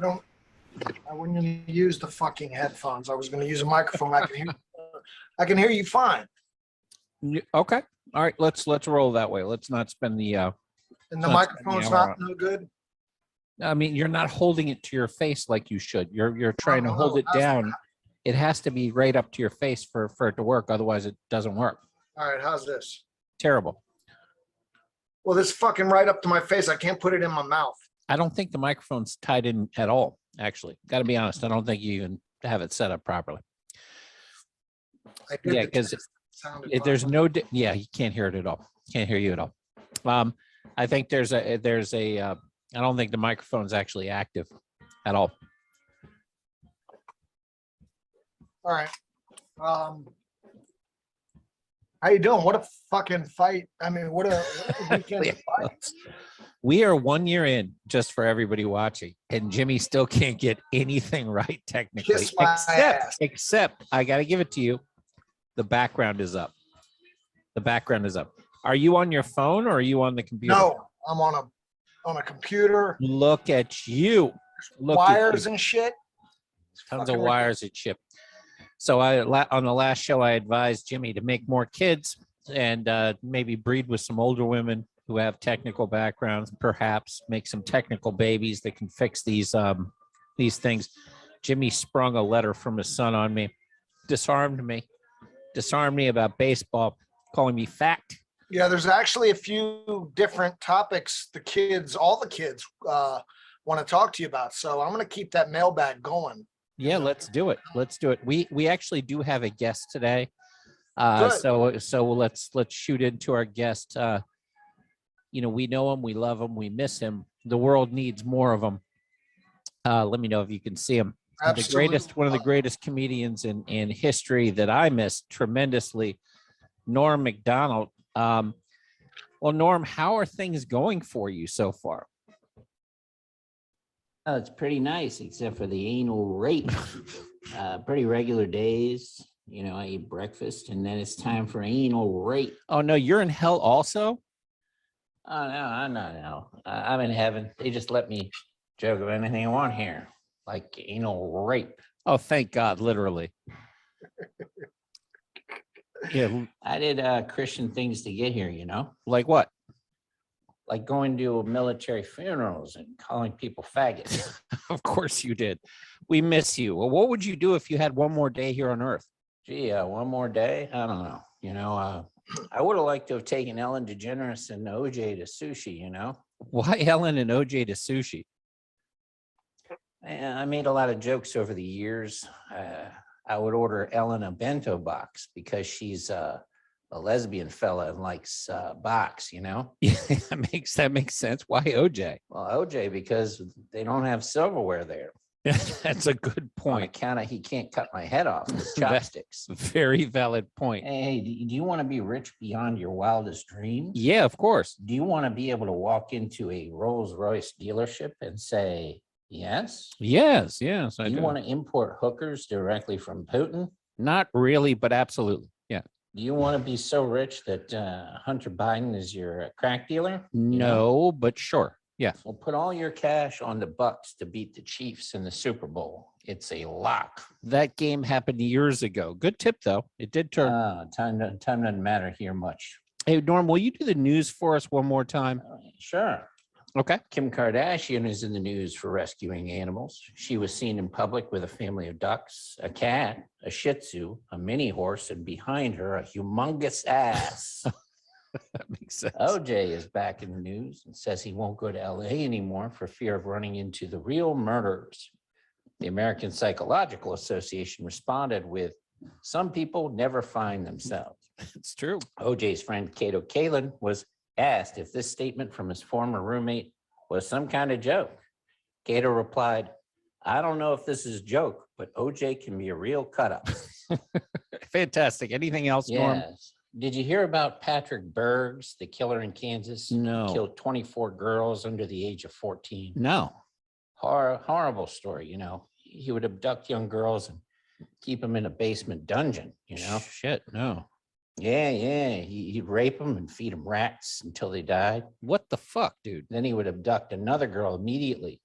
don't. I wouldn't use the fucking headphones. I was going to use a microphone. I can hear you fine. Okay. All right. Let's roll that way. Let's not spend the. And the microphone's not no good. I mean, you're not holding it to your face like you should. You're trying to hold it down. It has to be right up to your face for it to work. Otherwise, it doesn't work. All right. How's this? Terrible. Well, this fucking right up to my face. I can't put it in my mouth. I don't think the microphone's tied in at all. Actually, got to be honest. I don't think you even have it set up properly. Yeah, because there's no. Yeah, you can't hear it at all. Can't hear you at all. I think there's a. I don't think the microphone's actually active at all. All right. How you doing? What a fucking fight. I mean, what a weekend of fights. We are 1 year in, just for everybody watching, and Jimmy still can't get anything right technically. Kiss my ass. Except I got to give it to you. The background is up. The background is up. Are you on your phone or are you on the computer? No, I'm on a computer. Look at you. Look wires at you. And shit. Tons of wires and shit. So on the last show, I advised Jimmy to make more kids and maybe breed with some older women who have technical backgrounds, perhaps make some technical babies that can fix these things. Jimmy sprung a letter from his son on me, disarmed me about baseball, calling me fat. Yeah, there's actually a few different topics all the kids want to talk to you about. So I'm going to keep that mailbag going. Yeah, let's do it. Let's do it. We actually do have a guest today. So let's shoot into our guest. We know him, we love him, we miss him. The world needs more of him. Let me know if you can see him. Absolutely. One of the greatest comedians in history that I miss tremendously, Norm Macdonald. Well, Norm, how are things going for you so far? Oh, it's pretty nice, except for the anal rape. Pretty regular days. I eat breakfast and then it's time for anal rape. Oh, no, you're in hell also? Oh, no, I'm not in hell. I'm in heaven. They just let me joke about anything I want here, like anal rape. Oh, thank God, literally. Yeah. I did Christian things to get here, Like what? Like going to military funerals and calling people faggots. Of course you did. We miss you. Well, what would you do if you had one more day here on Earth? Gee, one more day? I don't know. I would have liked to have taken Ellen DeGeneres and OJ to sushi, Why Ellen and OJ to sushi? I made a lot of jokes over the years. I would order Ellen a bento box because she's a lesbian fella and likes box, Yeah, that makes sense. Why OJ? Well, OJ, because they don't have silverware there. That's a good point. On account of he can't cut my head off with chopsticks. Very valid point. Hey, do you want to be rich beyond your wildest dreams? Yeah, of course. Do you want to be able to walk into a Rolls-Royce dealership and say, yes? Yes. Do you want to import hookers directly from Putin? Not really, but absolutely. Yeah. Do you want to be so rich that Hunter Biden is your crack dealer? No, but sure. Yeah. Well, put all your cash on the Bucks to beat the Chiefs in the Super Bowl. It's a lock. That game happened years ago. Good tip, though. It did turn. Time doesn't matter here much. Hey, Norm, will you do the news for us one more time? Sure. Okay. Kim Kardashian is in the news for rescuing animals. She was seen in public with a family of ducks, a cat, a Shih Tzu, a mini horse, and behind her, a humongous ass. That makes sense. OJ is back in the news and says he won't go to LA anymore for fear of running into the real murderers. The American Psychological Association responded with, some people never find themselves. It's true. OJ's friend Kato Kalin was asked if this statement from his former roommate was some kind of joke. Kato replied, I don't know if this is a joke, but OJ can be a real cut up. Fantastic. Anything else, Norm? Yes. Did you hear about Patrick Bergs, the killer in Kansas? No. Killed 24 girls under the age of 14. No. Horrible story, He would abduct young girls and keep them in a basement dungeon, Shit, no. Yeah. He'd rape them and feed them rats until they died. What the fuck, dude? Then he would abduct another girl immediately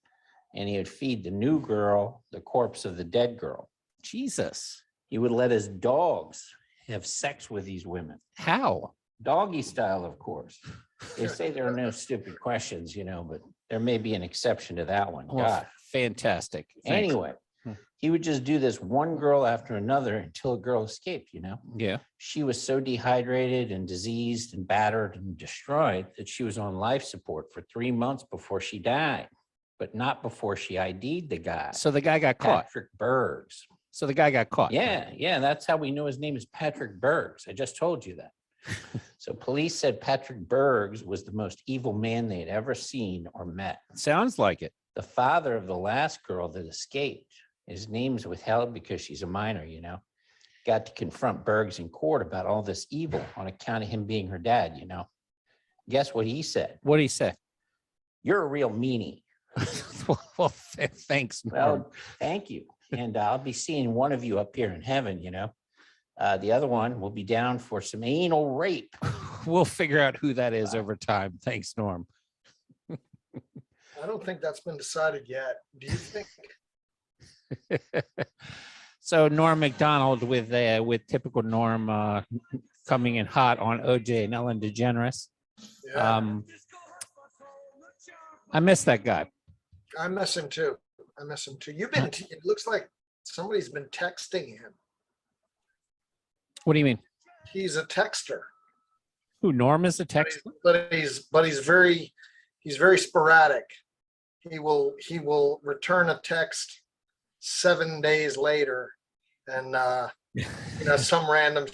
and he would feed the new girl the corpse of the dead girl. Jesus. He would let his dogs have sex with these women. How? Doggy style, of course. They say there are no stupid questions, but there may be an exception to that one. Well, God. fantastic. Thanks. Anyway, he would just do this one girl after another until a girl escaped, Yeah. She was so dehydrated and diseased and battered and destroyed that she was on life support for 3 months before she died, but not before she ID'd the guy. So the guy got caught. Patrick Bergs. So the guy got caught. Yeah. That's how we know his name is Patrick Bergs. I just told you that. So police said Patrick Bergs was the most evil man they had ever seen or met. Sounds like it. The father of the last girl that escaped, his name's withheld because she's a minor, got to confront Bergs in court about all this evil on account of him being her dad, Guess what he said? What did he say? You're a real meanie. Well, thanks, Norm. Well, thank you. And I'll be seeing one of you up here in heaven, The other one will be down for some anal rape. We'll figure out who that is over time. Thanks, Norm. I don't think that's been decided yet. Do you think? So Norm Macdonald with typical Norm coming in hot on OJ and Ellen DeGeneres. Yeah, I miss that guy. I miss him too. It looks like somebody's been texting him. What do you mean? He's a texter. Who, Norm is a text? But he's very sporadic. He will return a text 7 days later, and some random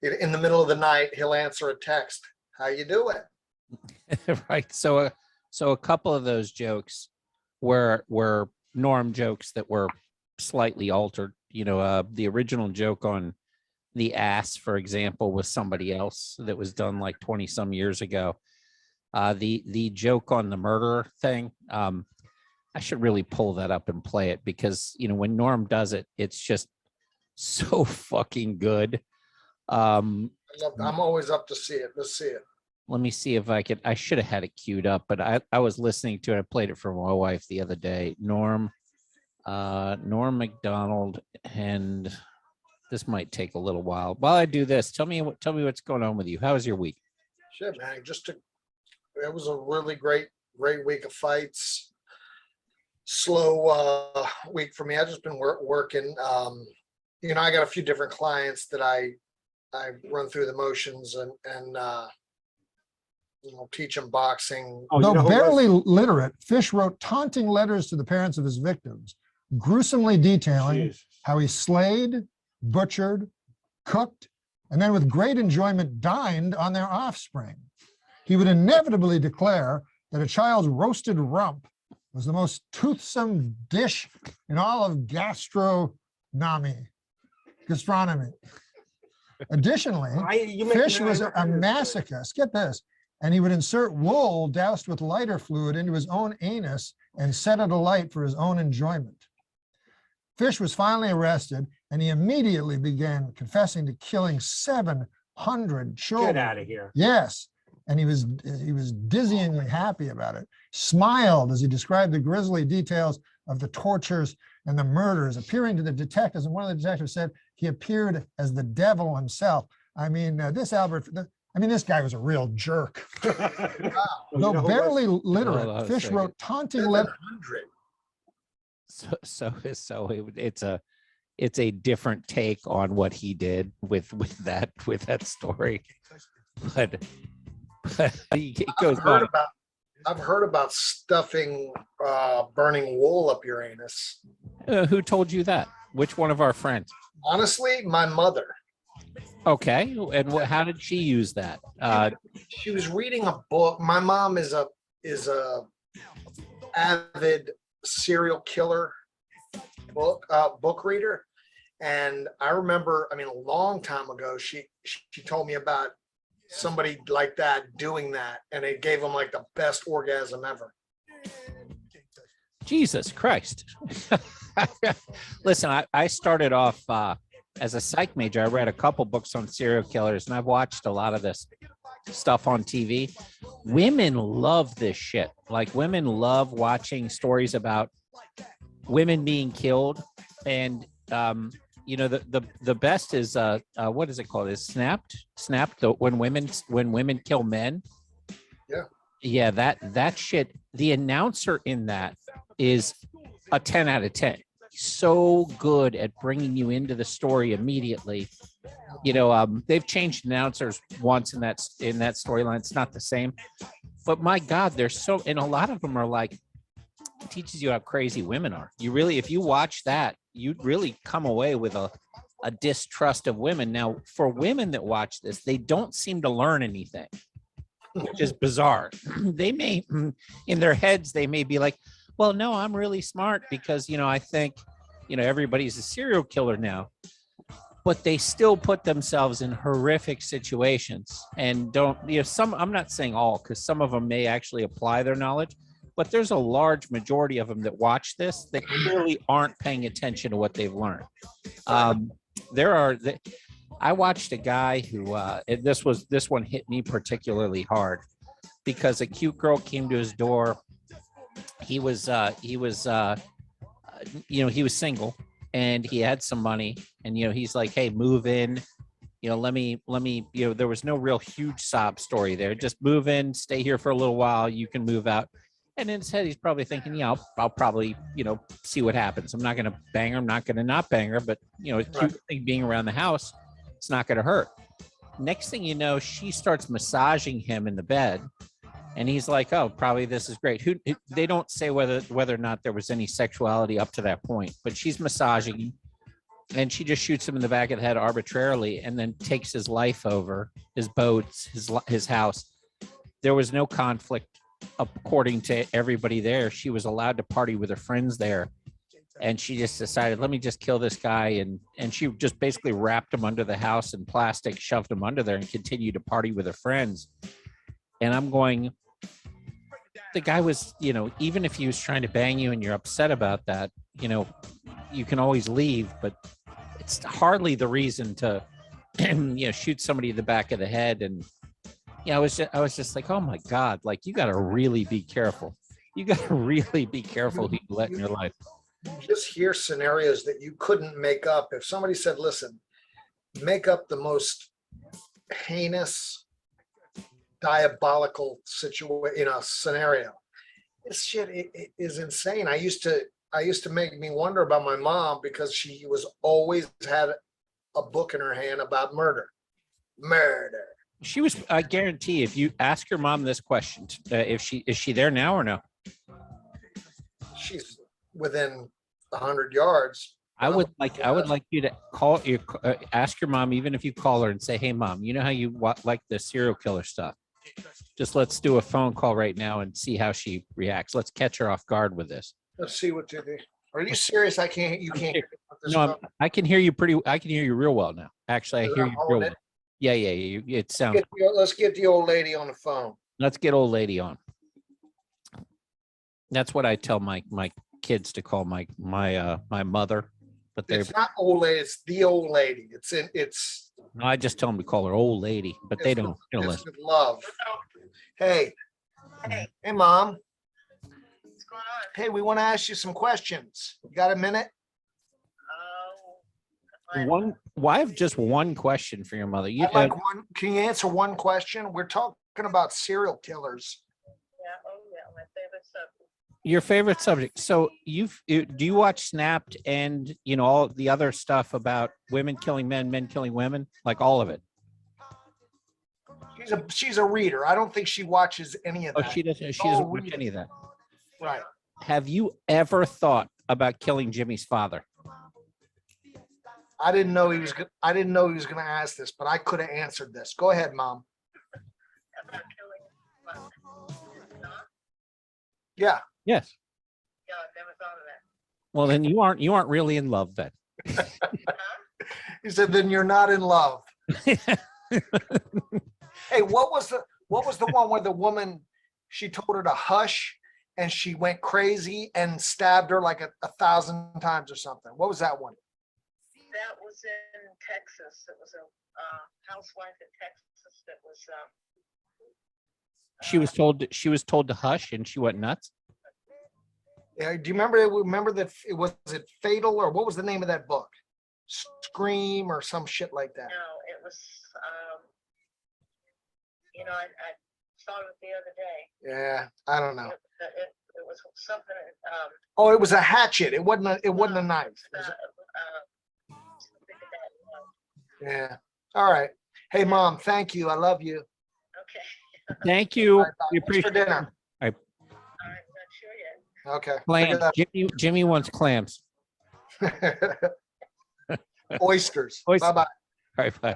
in the middle of the night he'll answer a text. How you doing? Right. So a couple of those jokes were Norm jokes that were slightly altered. The original joke on the ass, for example, was somebody else that was done like 20 some years ago. The joke on the murderer thing, I should really pull that up and play it because, when Norm does it, it's just so fucking good. I'm always up to see it. Let's see it. Let me see if I should have had it queued up, but I was listening to it. I played it for my wife the other day. Norm Macdonald, and this might take a little while. While I do this, tell me what's going on with you. How was your week? Shit, man. It was a really great week of fights. Slow week for me. I've just been working. I got a few different clients that I run through the motions and teach them boxing. Though barely literate, Fish wrote taunting letters to the parents of his victims, gruesomely detailing how he slayed, butchered, cooked, and then with great enjoyment dined on their offspring. He would inevitably declare that a child's roasted rump was the most toothsome dish in all of gastronomy. Additionally, Fish was a masochist. Get this. And he would insert wool doused with lighter fluid into his own anus and set it alight for his own enjoyment. Fish was finally arrested, and he immediately began confessing to killing 700 children. Get out of here. Yes, and he was dizzyingly happy about it. Smiled as he described the grisly details of the tortures and the murders, appearing to the detectives. And one of the detectives said he appeared as the devil himself. This guy was a real jerk. Wow. Though barely literate, Hold on a Fish second. wrote taunting letters. 700. So it's a different take on what he did with that story, but it goes on. I've heard about stuffing burning wool up your anus. Who told you that? Which one of our friends? Honestly, my mother. Okay, and how did she use that? She was reading a book. My mom is a avid serial killer book reader, and I remember, a long time ago, she told me about somebody like that doing that, and it gave them like the best orgasm ever. Jesus Christ! Listen, I started off as a psych major. I read a couple books on serial killers, and I've watched a lot of this stuff on TV. Women love this shit. Like, women love watching stories about women being killed, and the best is what is it called? Is snapped when women kill men. Yeah. Yeah, that shit. The announcer in that is a 10 out of 10. So good at bringing you into the story immediately. They've changed announcers once in that storyline. It's not the same, but my God, and a lot of them are like, teaches you how crazy women are. You really, if you watch that, you'd really come away with a distrust of women. Now, for women that watch this, they don't seem to learn anything, which is bizarre. They may, in their heads, they may be like, well, no, I'm really smart because, I think, everybody's a serial killer now. But they still put themselves in horrific situations and don't, I'm not saying all, because some of them may actually apply their knowledge, but there's a large majority of them that watch this that clearly aren't paying attention to what they've learned. I watched a guy who, this one hit me particularly hard because a cute girl came to his door. He was single and he had some money, and, he's like, hey, move in, let me, there was no real huge sob story there. Just move in, stay here for a little while. You can move out. And in his head, he's probably thinking, yeah, I'll probably, see what happens. I'm not going to bang her. I'm not going to not bang her, but, a cute thing being around the house, it's not going to hurt. Next thing you know, she starts massaging him in the bed. And he's like, oh, probably this is great. They don't say whether or not there was any sexuality up to that point, but she's massaging him, and she just shoots him in the back of the head arbitrarily and then takes his life over, his boats, his house. There was no conflict, according to everybody there. She was allowed to party with her friends there. And she just decided, let me just kill this guy. And she just basically wrapped him under the house in plastic, shoved him under there, and continued to party with her friends. And I'm going, the guy was, even if he was trying to bang you and you're upset about that, you can always leave, but it's hardly the reason to, shoot somebody in the back of the head. And I was just like, oh my God, like, you got to really be careful. You got to really be careful who you let in your life. You just hear scenarios that you couldn't make up. If somebody said, listen, make up the most heinous, diabolical scenario. This shit is insane. I used to make me wonder about my mom because she was always had a book in her hand about murder. She was, I guarantee, if you ask your mom this question, is she there now or no? She's within 100 yards. I would like you to ask your mom, even if you call her and say, hey mom, you know how you like the serial killer stuff? Just let's do a phone call right now and see how she reacts. Let's catch her off guard with this. Let's see what you do. Are you serious? You can't. No, I can hear you I can hear you real well now. Actually, I hear you real well. Yeah. It sounds. Let's get the old lady on the phone. Let's get old lady on. That's what I tell my kids to call my mother, but it's not old lady. It's the old lady. No, I just tell them to call her old lady, but they don't. It's with love. Hey, mom. What's going on? Hey, we want to ask you some questions. You got a minute? I have just one question for your mother. Can you answer one question? We're talking about serial killers. Yeah, my favorite subject. Your favorite subject. So do you watch Snapped and all the other stuff about women killing men killing women, like all of it? She's a reader. I don't think she watches any of that. Oh, she doesn't watch any of that. Right. Have you ever thought about killing Jimmy's father? I didn't know he was going to ask this, but I could have answered this. Go ahead, mom. About killing. Yeah. Yes. Yeah, I never thought of that. Well, then you aren't really in love then. He said, then you're not in love. Hey, what was the one where the woman, she told her to hush and she went crazy and stabbed her like 1,000 times or something? What was that one? That was in Texas. It was a housewife in Texas that was. She was told to hush and she went nuts. Yeah, do you remember that was it Fatal, or what was the name of that book? Scream or some shit like that. No, it was, I saw it the other day. Yeah, I don't know. It was something, Oh, it was a hatchet. It wasn't a knife. It was something that, yeah. All right. Hey, Mom, thank you. I love you. okay, Thank you. All right, bye. We What's for appreciate dinner? all right, not sure yet. Okay. clams. Jimmy wants clams. Oysters. Oysters. Bye-bye. All right, bye.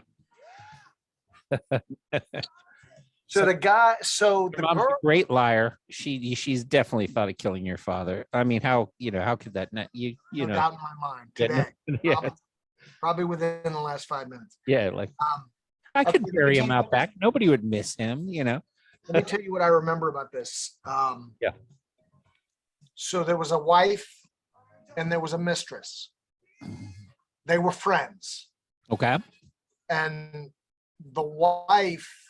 So the guy, so Your the mom's girl, a great liar. She's definitely thought of killing your father. I mean, how could that not no doubt in my mind yeah, today. yeah, Probably within the last 5 minutes. yeah, like Um, I could okay, bury him let me out back. Nobody would miss him, let me tell you what I remember about this. Yeah. So there was a wife and there was a mistress. They were friends, Okay. and the wife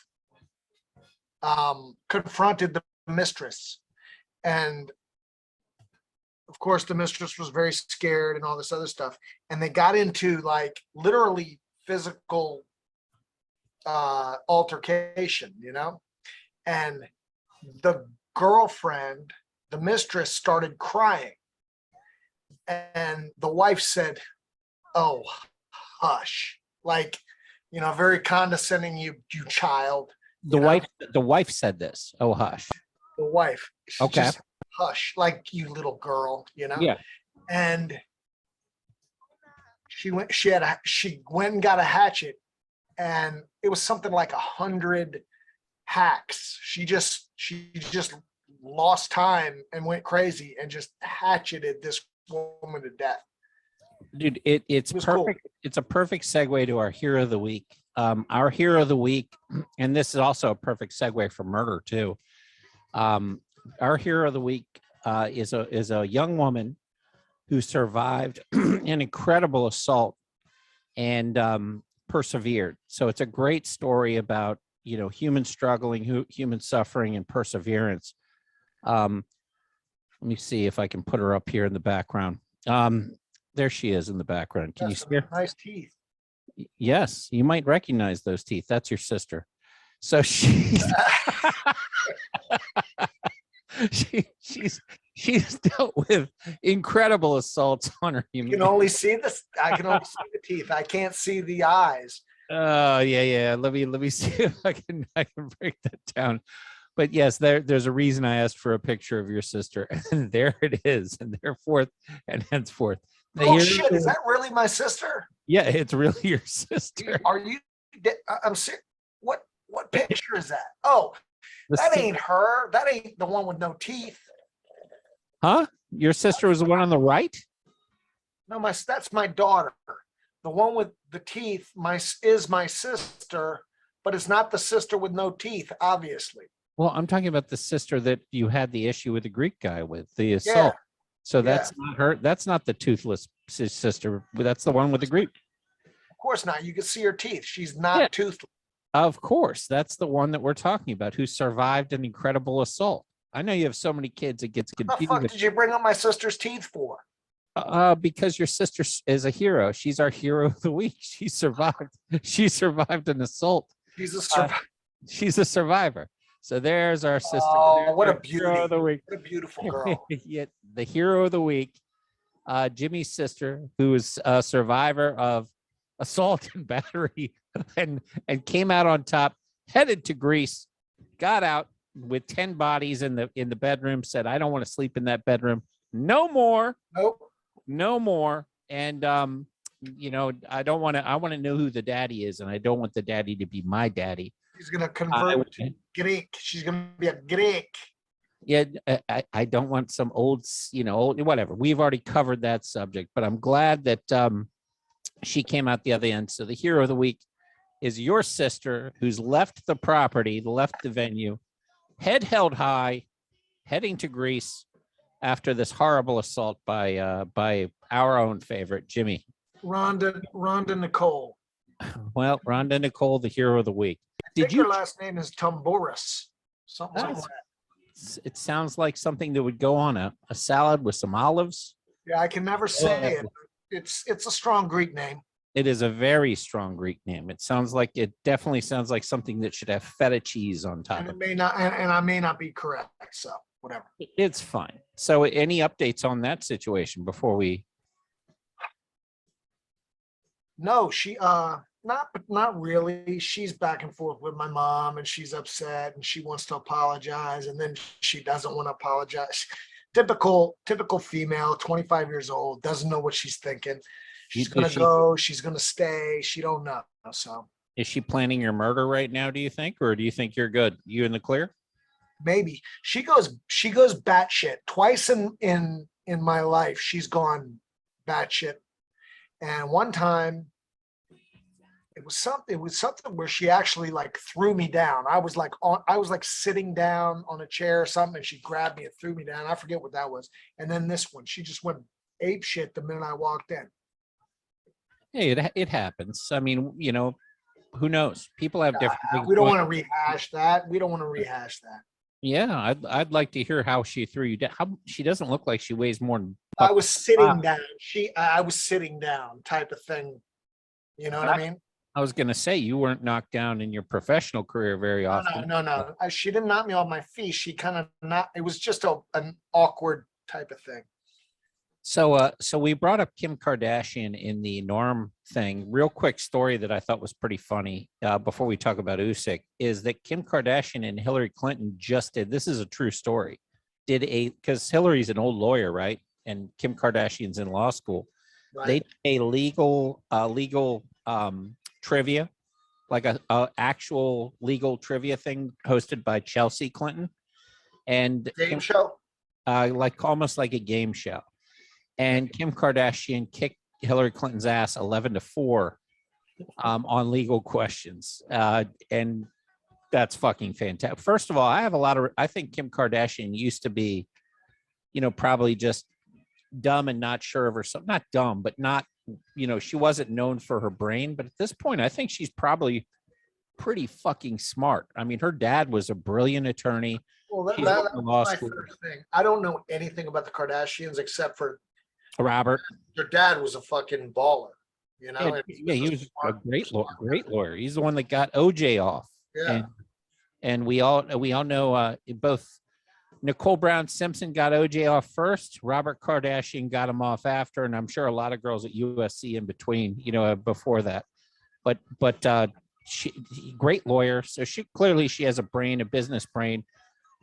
confronted the mistress, and of course the mistress was very scared and all this other stuff, and they got into like literally physical altercation, and the girlfriend, the mistress, started crying, and the wife said, "Oh, hush," like, very condescending, you child. The wife said this. Oh, hush. The wife, she Okay. just hush, like, you little girl, Yeah. and she went and got a hatchet, and it was something like 100 hacks. She just lost time and went crazy and just hatcheted this woman to death. Dude, it's It was cool. perfect. It's a perfect segue to our hero of the week. Our hero of the week, and this is also a perfect segue for murder too. Our hero of the week is a young woman who survived an incredible assault and persevered. So it's a great story about human struggling, human suffering, and perseverance. Let me see if I can put her up here in the background. There she is in the background. Can you see her? Nice teeth. Yes, you might recognize those teeth. That's your sister. So she's she's dealt with incredible assaults on her You human. can only see this. I can only see the teeth. I can't see the eyes. Oh yeah. Let me see if I can break that down. But yes, there's a reason I asked for a picture of your sister, and there it is, and therefore and henceforth. Oh shit! Is that really my sister? Yeah, it's really your sister. Are you? I'm serious. What picture is that? Oh, that ain't her. That ain't the one with no teeth. Huh? Your sister was the one on the right? No, that's my daughter. The one with the teeth is my sister, but it's not the sister with no teeth, obviously. Well, I'm talking about the sister that you had the issue with the Greek guy with, the assault. Yeah. So that's not her. That's not the toothless sister. That's the one with the Greek. Of course not. You can see her teeth. She's not toothless. Of course. That's the one that we're talking about, who survived an incredible assault. I know you have so many kids, it gets What the confusing. fuck did you bring up my sister's teeth for? Because your sister is a hero. She's our hero of the week. She survived. She survived an assault. She's a survivor. She's a survivor. So there's our sister. Oh, There's what a our beauty. hero of the week. What a beautiful girl. Yet the hero of the week, Jimmy's sister, who is a survivor of assault and battery, and came out on top, headed to Greece, got out with 10 bodies in the bedroom, said, "I don't want to sleep in that bedroom. No more. Nope. No more." And I don't want to. I want to know who the daddy is, and I don't want the daddy to be my daddy. She's gonna convert to Greek. She's gonna be a Greek. Yeah, I don't want some old, whatever. We've already covered that subject, but I'm glad that she came out the other end. So the hero of the week is your sister, who's left the property, left the venue, head held high, heading to Greece after this horrible assault by our own favorite, Jimmy. Rhonda Nicole. Well, Rhonda Nicole, the hero of the week. I think her last name is Tambouris. Something like that. It sounds like something that would go on a salad with some olives. Yeah, I can never say it. It's a strong Greek name. It is a very strong Greek name. It definitely sounds like something that should have feta cheese on top And of it may not, and I may not be correct. So whatever. it. It's fine. So any updates on that situation before we? No, she not really. She's back and forth with my mom and she's upset and she wants to apologize and then she doesn't want to apologize. Typical female, 25 years old, doesn't know what she's thinking. She's gonna go, she's gonna stay, she don't know. So Is she planning your murder right now, do you think? Or do you think you're good? You in the clear? maybe she goes batshit. Twice in my life, she's gone batshit. And one time it was something where she actually like threw me down. I was like sitting down on a chair or something, and she grabbed me and threw me down. I forget what that was. And then this one, she just went ape shit the minute I walked in. Hey, it happens. I mean, who knows? People have different things. We don't want to rehash that. Yeah, I'd like to hear how she threw you down. She doesn't look like she weighs more than. I was sitting down. I was sitting down, type of thing. You know what I mean? I was gonna say you weren't knocked down in your professional career very often. No. She didn't knock me off my feet. She kind of not. It was just an awkward type of thing. So we brought up Kim Kardashian in the Norm thing. Real quick story that I thought was pretty funny before we talk about Usyk is that Kim Kardashian and Hillary Clinton just did. This is a true story. Because Hillary's an old lawyer, right? And Kim Kardashian's in law school. Right. They did a legal trivia, like a actual legal trivia thing hosted by Chelsea Clinton, and Game show, like almost like a game show. And Kim Kardashian kicked Hillary Clinton's ass 11-4 on legal questions, and that's fucking fantastic. First of all, I think Kim Kardashian used to be, probably just dumb and not sure of herself. Not dumb, but not. She wasn't known for her brain, but at this point, I think she's probably pretty fucking smart. I mean, her dad was a brilliant attorney. well, that's law my school. first thing. I don't know anything about the Kardashians except for Robert. their dad was a fucking baller. And He was a great lawyer. He's the one that got OJ off. Yeah. And we all know both Nicole Brown Simpson got OJ off first. Robert Kardashian got him off after, and I'm sure a lot of girls at USC in between, before that. But she great lawyer. So she has a brain, a business brain.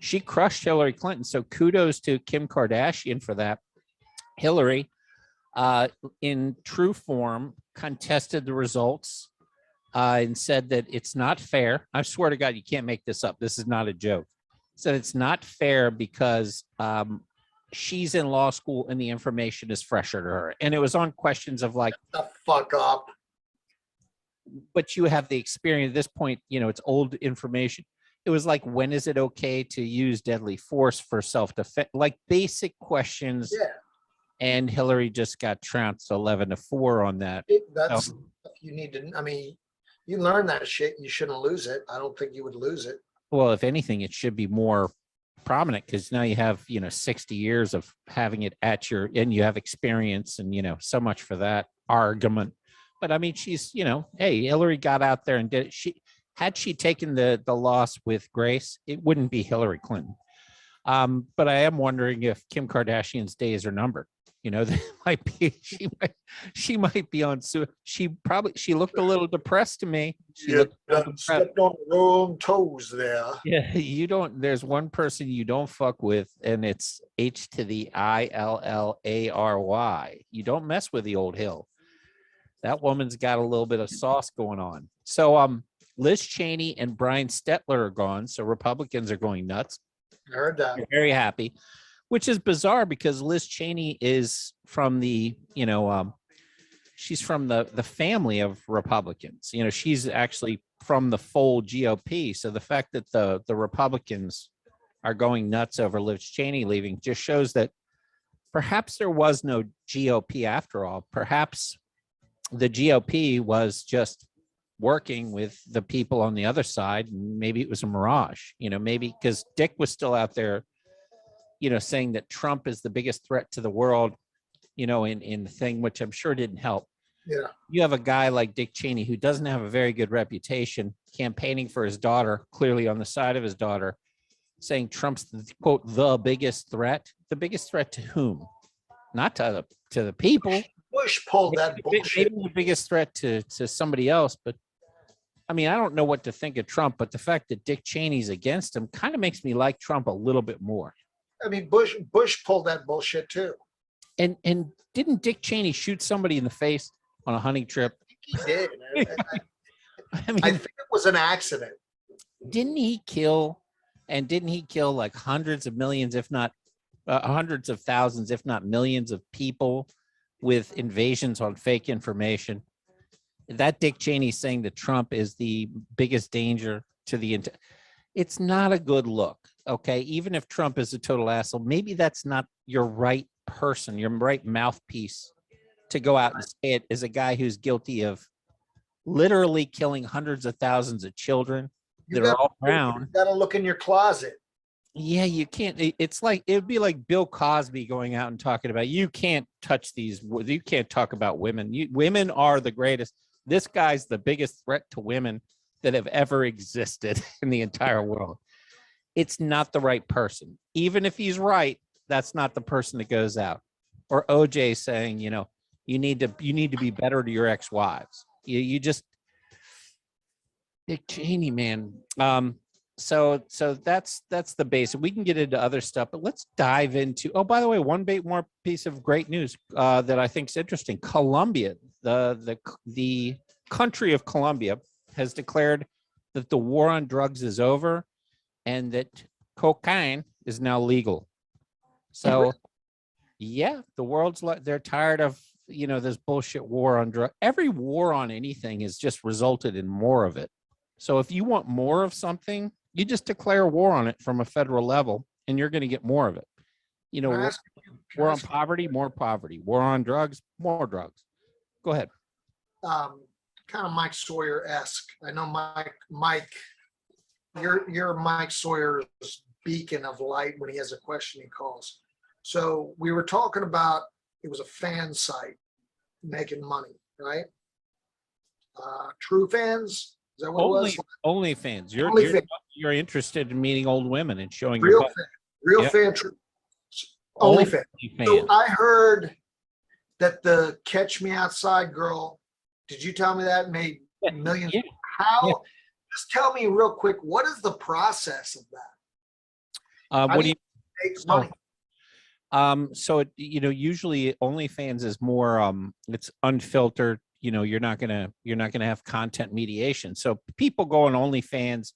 She crushed Hillary Clinton. So kudos to Kim Kardashian for that. Hillary, in true form, contested the results and said that it's not fair. I swear to God, you can't make this up. This is not a joke. Said it's not fair because she's in law school and the information is fresher to her. And it was on questions of like, the fuck up. but you have the experience at this point, it's old information. It was like, when is it okay to use deadly force for self-defense? Like basic questions. Yeah. And Hillary just got trounced 11-4 on that. That's you need to. I mean, you learn that shit. You shouldn't lose it. I don't think you would lose it. Well, if anything, it should be more prominent because now you have 60 years of having it and you have experience and so much for that argument. But I mean, she's hey, Hillary got out there and did it. Had she taken the loss with grace, it wouldn't be Hillary Clinton. But I am wondering if Kim Kardashian's days are numbered. They might be. She might be on. She looked a little depressed to me. Stepped on the wrong toes there. Yeah, There's one person you don't fuck with, and it's H to the ILLARY. You don't mess with the old Hill. That woman's got a little bit of sauce going on. So, Liz Cheney and Brian Stetler are gone. So Republicans are going nuts. I heard that. They're very happy. Which is bizarre because Liz Cheney is from the, she's from the family of Republicans. She's actually from the full GOP. So the fact that the Republicans are going nuts over Liz Cheney leaving just shows that perhaps there was no GOP after all. Perhaps the GOP was just working with the people on the other side. Maybe it was a mirage, maybe because Dick was still out there, saying that Trump is the biggest threat to the world, in the thing, which I'm sure didn't help. Yeah. You have a guy like Dick Cheney who doesn't have a very good reputation, campaigning for his daughter, clearly on the side of his daughter, saying Trump's quote the biggest threat. The biggest threat to whom? Not to the people. Bush pulled that bullshit. Maybe the biggest threat to somebody else, but I mean, I don't know what to think of Trump, but the fact that Dick Cheney's against him kind of makes me like Trump a little bit more. I mean, Bush pulled that bullshit too. And didn't Dick Cheney shoot somebody in the face on a hunting trip? He did. I mean, I think it was an accident. didn't he kill like hundreds of millions, if not hundreds of thousands, if not millions of people with invasions on fake information? That Dick Cheney saying that Trump is the biggest danger to the it's not a good look. Okay. Even if Trump is a total asshole, maybe that's not your right person, your right mouthpiece to go out and say it as a guy who's guilty of literally killing hundreds of thousands of children that are all around. You got to look in your closet. Yeah, you can't. It's like, it'd be like Bill Cosby going out and talking about, you can't touch these. You can't talk about women. Women are the greatest. This guy's the biggest threat to women that have ever existed in the entire world. It's not the right person. Even if he's right, that's not the person that goes out. Or OJ saying, you need to be better to your ex-wives. You just, Dick Cheney, man. So that's the basic. We can get into other stuff, but let's dive into. Oh, by the way, one more piece of great news that I think is interesting. Colombia, the country of Colombia, has declared that the war on drugs is over, and that cocaine is now legal. So, yeah, the world's they're tired of this bullshit war on drug. Every war on anything has just resulted in more of it. So if you want more of something, you just declare war on it from a federal level, and you're going to get more of it. War on poverty, more poverty. War on drugs, more drugs. Go ahead. Kind of Mike Sawyer-esque. I know Mike, you're Mike Sawyer's beacon of light when he has a question he calls. So we were talking about, it was a fan site making money, right? True fans. Is that what it was? Only fans. You're interested in meeting old women and showing real your fan, real Yep. fan, true. Only fan. fan. So I heard that the Catch Me Outside girl, did you tell me that made millions? Yeah. How? Yeah. Just tell me real quick, what is the process of that? What do you Make money. So it, usually OnlyFans is more it's unfiltered. You're not gonna have content mediation. So people go on OnlyFans.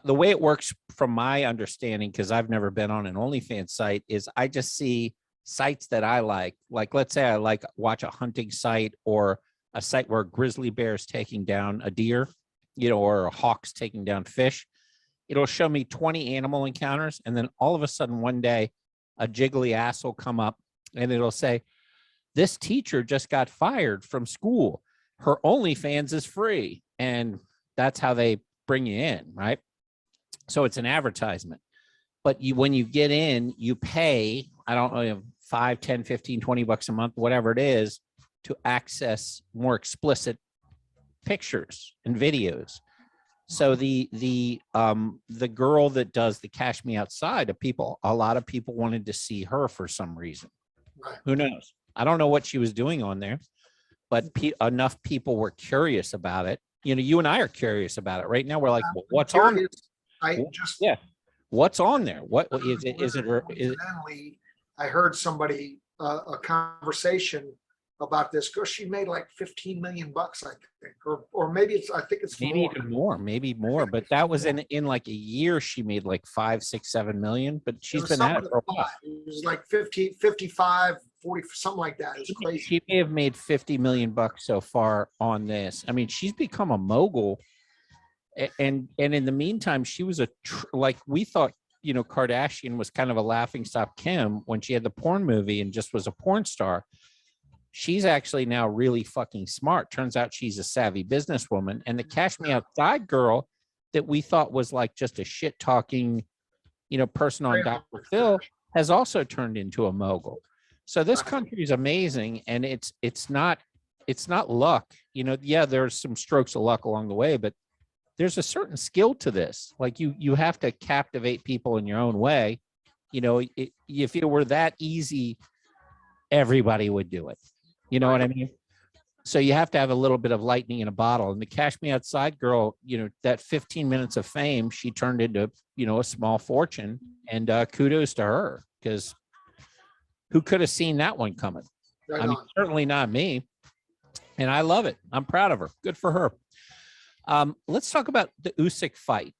The way it works, from my understanding, because I've never been on an OnlyFans site, is I just see sites that I like. Like, let's say I watch a hunting site, or a site where a grizzly bear is taking down a deer, or a hawk's taking down fish. It'll show me 20 animal encounters, and then all of a sudden one day, a jiggly ass will come up, and it'll say, this teacher just got fired from school. Her OnlyFans is free. And that's how they bring you in, right? So it's an advertisement. But when you get in, you pay, I don't know, 5, 10, 15, 20 bucks a month, whatever it is, to access more explicit pictures and videos. So the girl that does the Cash Me Outside, a lot of people wanted to see her for some reason. Right. Who knows? I don't know what she was doing on there, but enough people were curious about it. You and I are curious about it right now. We're like, well, what's on? What's on there? What is it? Is it? Incidentally, I heard somebody a conversation about this girl. She made like 15 million bucks, I think, or maybe I think it's maybe maybe more. But that was in like a year. She made like 5, 6, 7 million. But she's been at it for a while. It was like 50, 55, 40, something like that. It was crazy. She may have made 50 million bucks so far on this. I mean, she's become a mogul. And in the meantime, she was like we thought, Kardashian was kind of a laughingstock Kim when she had the porn movie and just was a porn star. she's actually now really fucking smart. Turns out she's a savvy businesswoman. And the Cash Me Outside girl that we thought was like just a shit talking, person on Dr. Phil has also turned into a mogul. So this country is amazing, and it's not luck. Yeah, there's some strokes of luck along the way, but there's a certain skill to this. Like you have to captivate people in your own way. If it were that easy, everybody would do it. You know what I mean? So you have to have a little bit of lightning in a bottle. And the Cash Me Outside girl, that 15 minutes of fame, she turned into, a small fortune. And kudos to her, because who could have seen that one coming? Right I mean, on. certainly not me. And I love it. I'm proud of her. Good for her. Let's talk about the Usyk fight.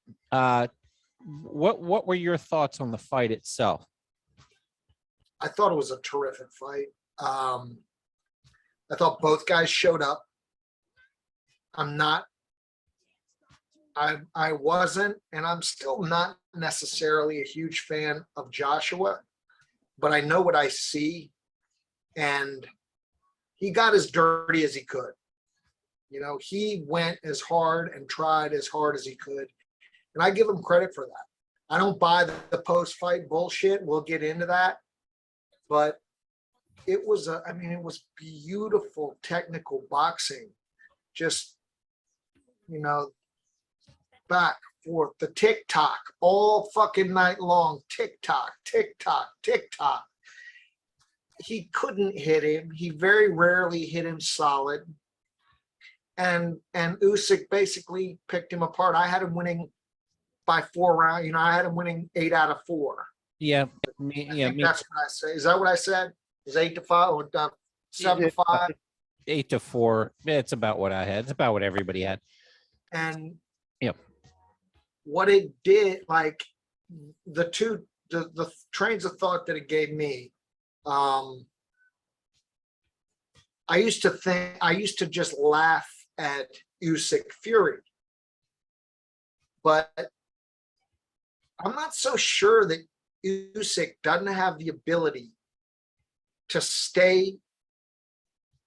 What were your thoughts on the fight itself? I thought it was a terrific fight. I thought both guys showed up. I wasn't, and I'm still not necessarily a huge fan of Joshua, but I know what I see, and he got as dirty as he could. He went as hard and tried as hard as he could, and I give him credit for that. I don't buy the post-fight bullshit. We'll get into that, but it was it was beautiful technical boxing. Just, back, forth, the tick-tock all fucking night long. Tick-tock, tick-tock, tick-tock. He couldn't hit him. He very rarely hit him solid. And Usyk basically picked him apart. I had him winning by 4 rounds. I had him winning 8 out of 4. Yeah. That's what I say. Is that what I said? Is 8-5 or 7-5? 8-4. It's about what I had. It's about what everybody had. And yep. What it did, like the trains of thought that it gave me, I used to just laugh at Usyk Fury, but I'm not so sure that Usyk doesn't have the ability to stay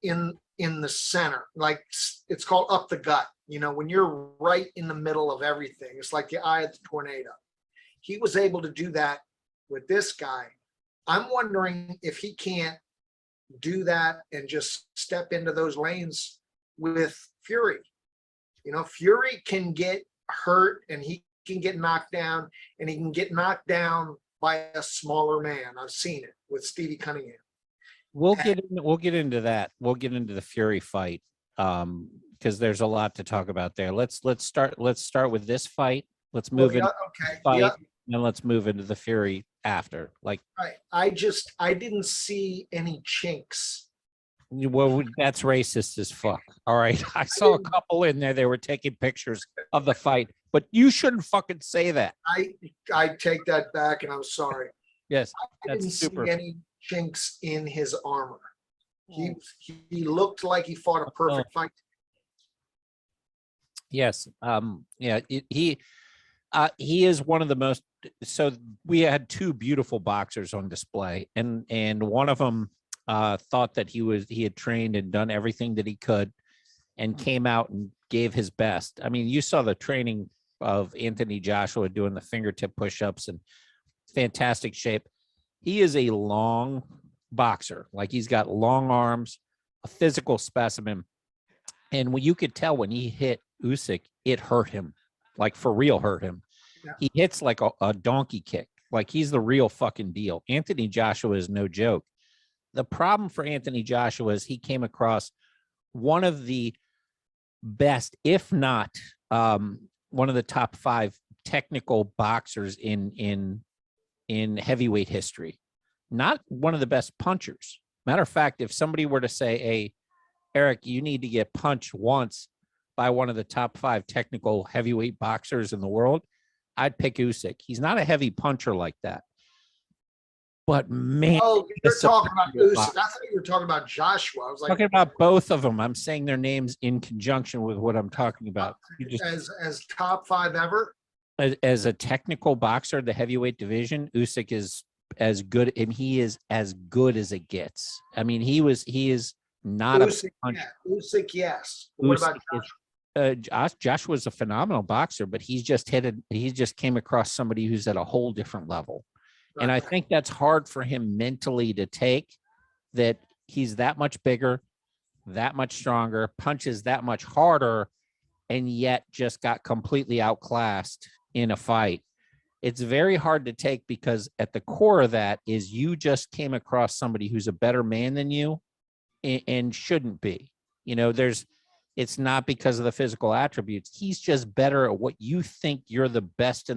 in the center. Like, it's called up the gut. When you're right in the middle of everything, it's like the eye of the tornado. He was able to do that with this guy. I'm wondering if he can't do that and just step into those lanes with Fury. Fury can get hurt and he can get knocked down, and he can get knocked down by a smaller man. I've seen it with Stevie Cunningham. We'll get into that. We'll get into the Fury fight, because there's a lot to talk about there. Let's start with this fight. Let's move into the fight, and let's move into the Fury after. Like, right. I didn't see any chinks. Well, that's racist as fuck. All right. I saw a couple in there. They were taking pictures of the fight, but you shouldn't fucking say that. I take that back, and I'm sorry. Yes. I didn't see any chinks in his armor. He looked like he fought a perfect fight. Yes. Yeah. He is one of the most. So we had 2 beautiful boxers on display, and one of them thought that he had trained and done everything that he could, and came out and gave his best. I mean, you saw the training of Anthony Joshua doing the fingertip push-ups and fantastic shape. He is a long boxer. Like, he's got long arms, a physical specimen. And you could tell when he hit Usyk, it hurt him, like for real hurt him. Yeah. He hits like a donkey kick. Like, he's the real fucking deal. Anthony Joshua is no joke. The problem for Anthony Joshua is he came across one of the best, if not one of the top 5 technical boxers in heavyweight history. Not one of the best punchers. Matter of fact, if somebody were to say, hey, Eric, you need to get punched once by one of the top 5 technical heavyweight boxers in the world, I'd pick Usyk. He's not a heavy puncher like that. But man, you're talking about Usyk. I thought you were talking about Joshua. I was like, talking about both of them. I'm saying their names in conjunction with what I'm talking about. As top 5 ever. As a technical boxer, the heavyweight division, Usyk is as good, and he is as good as it gets. I mean, he is not a Usyk, punch. yeah. Usyk, yes. What about Usyk is, Josh was a phenomenal boxer, but he just came across somebody who's at a whole different level. And I Right. think that's hard for him mentally to take, that he's that much bigger, that much stronger, punches that much harder, and yet just got completely outclassed in a fight. It's very hard to take, because at the core of that is you just came across somebody who's a better man than you and shouldn't be. It's not because of the physical attributes. He's just better at what you think you're the best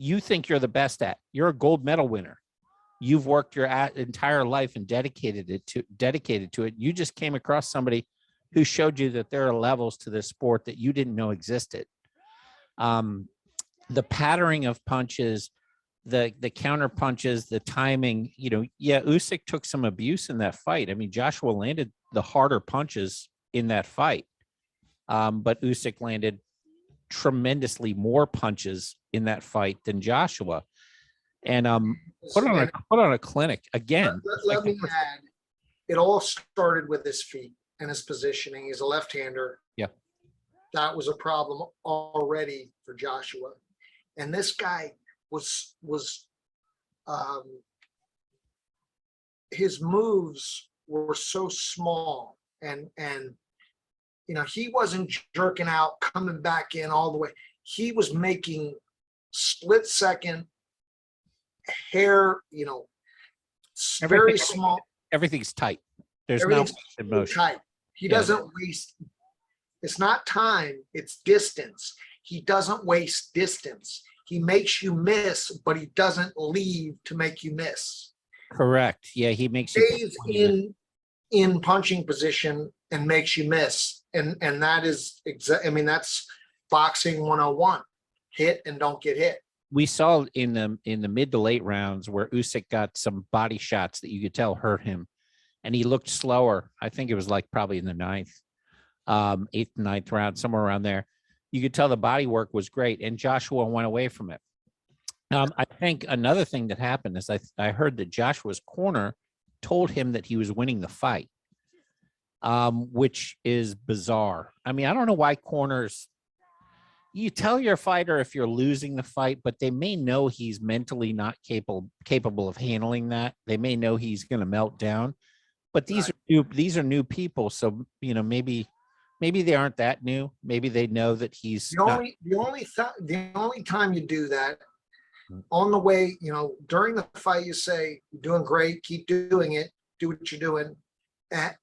you think you're the best at. You're a gold medal winner. You've worked your entire life and dedicated to it. You just came across somebody who showed you that there are levels to this sport that you didn't know existed. The patterning of punches, the counter punches, the timing, Usyk took some abuse in that fight. I mean, Joshua landed the harder punches in that fight. But Usyk landed tremendously more punches in that fight than Joshua. And put on a clinic again. Let me add, it all started with his feet and his positioning. He's a left-hander. Yeah. That was a problem already for Joshua. And this guy was his moves were so small, and he wasn't jerking out, coming back in all the way. He was making split second hair, very small. Everything's tight. There's no Everything's emotion. tight. He Yeah. doesn't waste. It's not time, it's distance. He doesn't waste distance. He makes you miss, but he doesn't leave to make you miss. Correct. Yeah, he makes you Stays in punching position and makes you miss. And that is that's boxing 101. Hit and don't get hit. We saw in the mid to late rounds where Usyk got some body shots that you could tell hurt him, and he looked slower. I think it was like probably in the eighth, ninth round, somewhere around there. You could tell the body work was great, and Joshua went away from it. I think another thing that happened is I heard that Joshua's corner told him that he was winning the fight, which is bizarre. I mean, I don't know why corners. You tell your fighter if you're losing the fight, but they may know he's mentally not capable of handling that. They may know he's going to melt down, but these are new people. So, maybe they aren't that new. Maybe they know that he's the only time you do that on the way, during the fight, you say, "You're doing great. Keep doing it. Do what you're doing."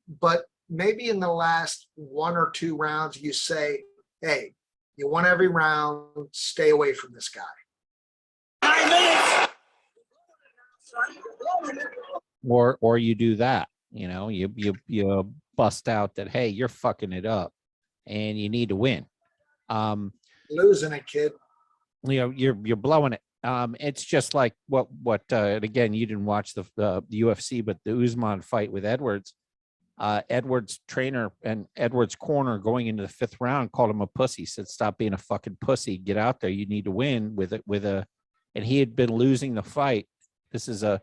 But maybe in the last 1 or 2 rounds, you say, "Hey, you won every round. Stay away from this guy." 9 minutes. or you do that. You bust out that, hey, you're fucking it up, and you need to win. Losing it, kid. You're blowing it. It's just like what and again, you didn't watch the UFC, but the Usman fight with Edwards. Edwards' trainer and Edwards' corner going into the 5th round called him a pussy. Said, "Stop being a fucking pussy. Get out there. You need to win with it." And he had been losing the fight. This is a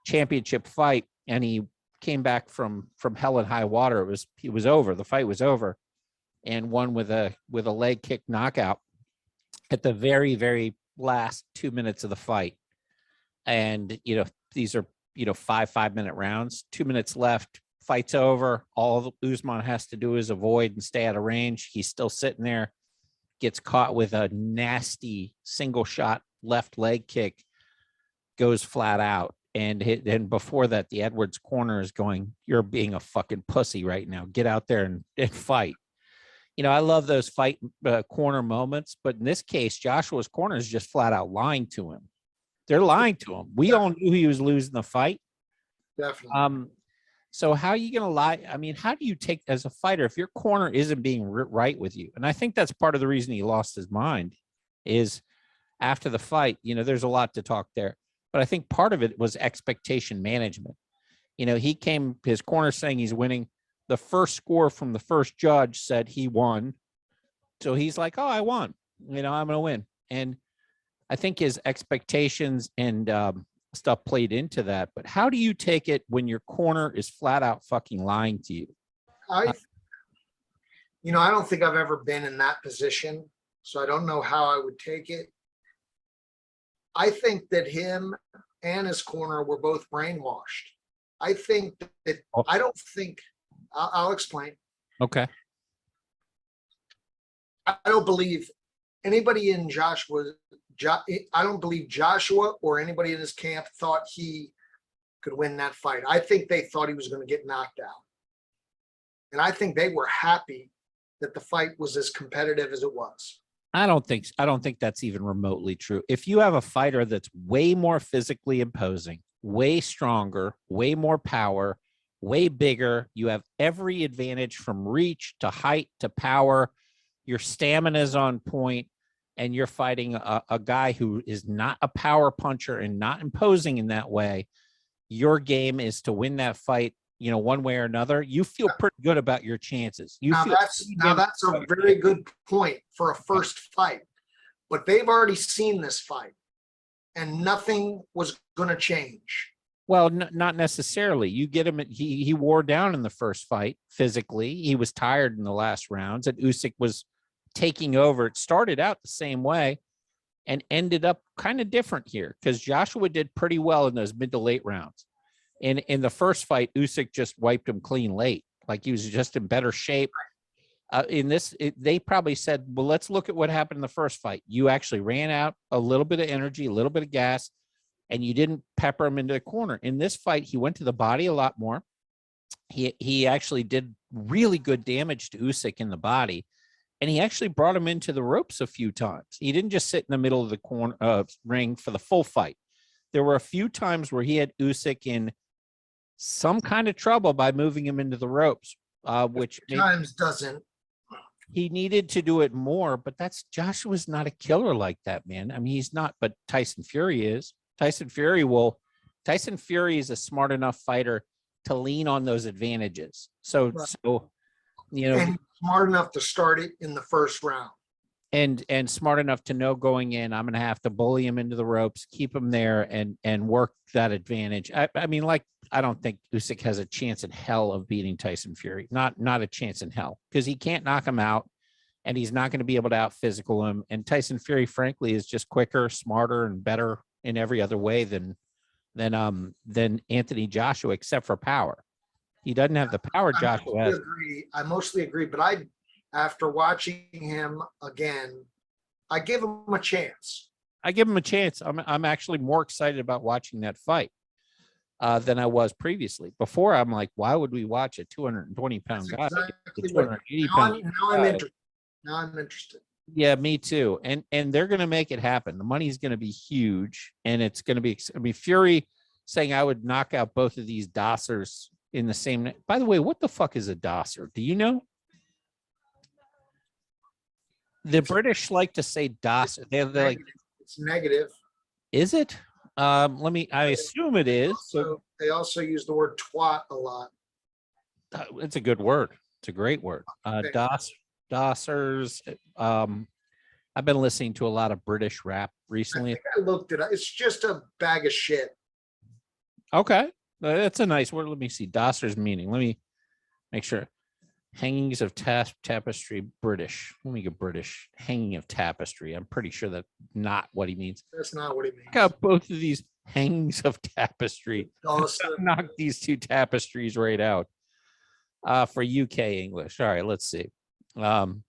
championship fight, and he came back from hell and high water. It was over. The fight was over, and won with a leg kick knockout at the very, very last 2 minutes of the fight. And these are 5-minute rounds. 2 minutes left. Fight's over. All Usman has to do is avoid and stay out of range. He's still sitting there, gets caught with a nasty single shot left leg kick, goes flat out. And before that, the Edwards corner is going, "You're being a fucking pussy right now. Get out there and fight." I love those fight corner moments, but in this case, Joshua's corner is just flat out lying to him. They're lying to him. We all knew he was losing the fight. Definitely. So how are you going to lie? I mean, how do you take, as a fighter, if your corner isn't being right with you? And I think that's part of the reason he lost his mind is after the fight, there's a lot to talk there, but I think part of it was expectation management. His corner saying he's winning. The first score from the first judge said he won. So he's like, "Oh, I won. I'm going to win." And I think his expectations and stuff played into that. But how do you take it when your corner is flat out fucking lying to you? I don't think I've ever been in that position, so I don't know how I would take it. I think that him and his corner were both brainwashed. I think that I don't think I'll explain. Okay. I don't believe anybody in I don't believe Joshua or anybody in his camp thought he could win that fight. I think they thought he was going to get knocked out. And I think they were happy that the fight was as competitive as it was. I don't think that's even remotely true. If you have a fighter that's way more physically imposing, way stronger, way more power, way bigger, you have every advantage from reach to height to power, your stamina is on point, and you're fighting a guy who is not a power puncher and not imposing in that way, your game is to win that fight, one way or another. You feel pretty good about your chances. Now that's a very good point for a first fight, but they've already seen this fight and nothing was going to change. Well, not necessarily. You get him. He wore down in the first fight physically. He was tired in the last rounds, and Usyk was taking over. It started out the same way and ended up kind of different here because Joshua did pretty well in those mid to late rounds. In the first fight, Usyk just wiped him clean late. Like he was just in better shape. They probably said, well, let's look at what happened in the first fight. You actually ran out a little bit of energy, a little bit of gas, and you didn't pepper him into the corner. In this fight, he went to the body a lot more. He actually did really good damage to Usyk in the body, and he actually brought him into the ropes a few times. He didn't just sit in the middle of the corner ring for the full fight. There were a few times where he had Usyk in some kind of trouble by moving him into the ropes, which times doesn't. He needed to do it more, but Joshua's not a killer like that, man. I mean, he's not, but Tyson Fury is. Tyson Fury is a smart enough fighter to lean on those advantages. So and smart enough to start it in the first round. And smart enough to know going in, I'm going to have to bully him into the ropes, keep him there, and work that advantage. I mean, I don't think Usyk has a chance in hell of beating Tyson Fury. Not a chance in hell, because he can't knock him out, and he's not going to be able to out physical him. And Tyson Fury, frankly, is just quicker, smarter, and better in every other way than Anthony Joshua, except for power. He doesn't have the power Joshua has. I mostly agree, but after watching him again, I give him a chance. I'm actually more excited about watching that fight than I was previously. Before, I'm like, why would we watch a 220-pound guy? Exactly. Now I'm interested. Yeah, me too. And they're going to make it happen. The money's going to be huge, and it's going to be Fury saying I would knock out both of these dossers in the same. By the way, what the fuck is a dosser? Do you know? The British like to say dosser. They're like, it's negative. Is it? I assume it is. So they also use the word twat a lot. It's a good word. It's a great word. Dossers. I've been listening to a lot of British rap recently. I looked it up. It's just a bag of shit. Okay. That's a nice word. Let me see. Dossers meaning. Let me make sure. Hangings of tapestry, British. Let me get British. Hanging of tapestry. I'm pretty sure that's not what he means. That's not what he means. Got both of these hangings of tapestry. Knock these two tapestries right out. For UK English. All right, let's see. An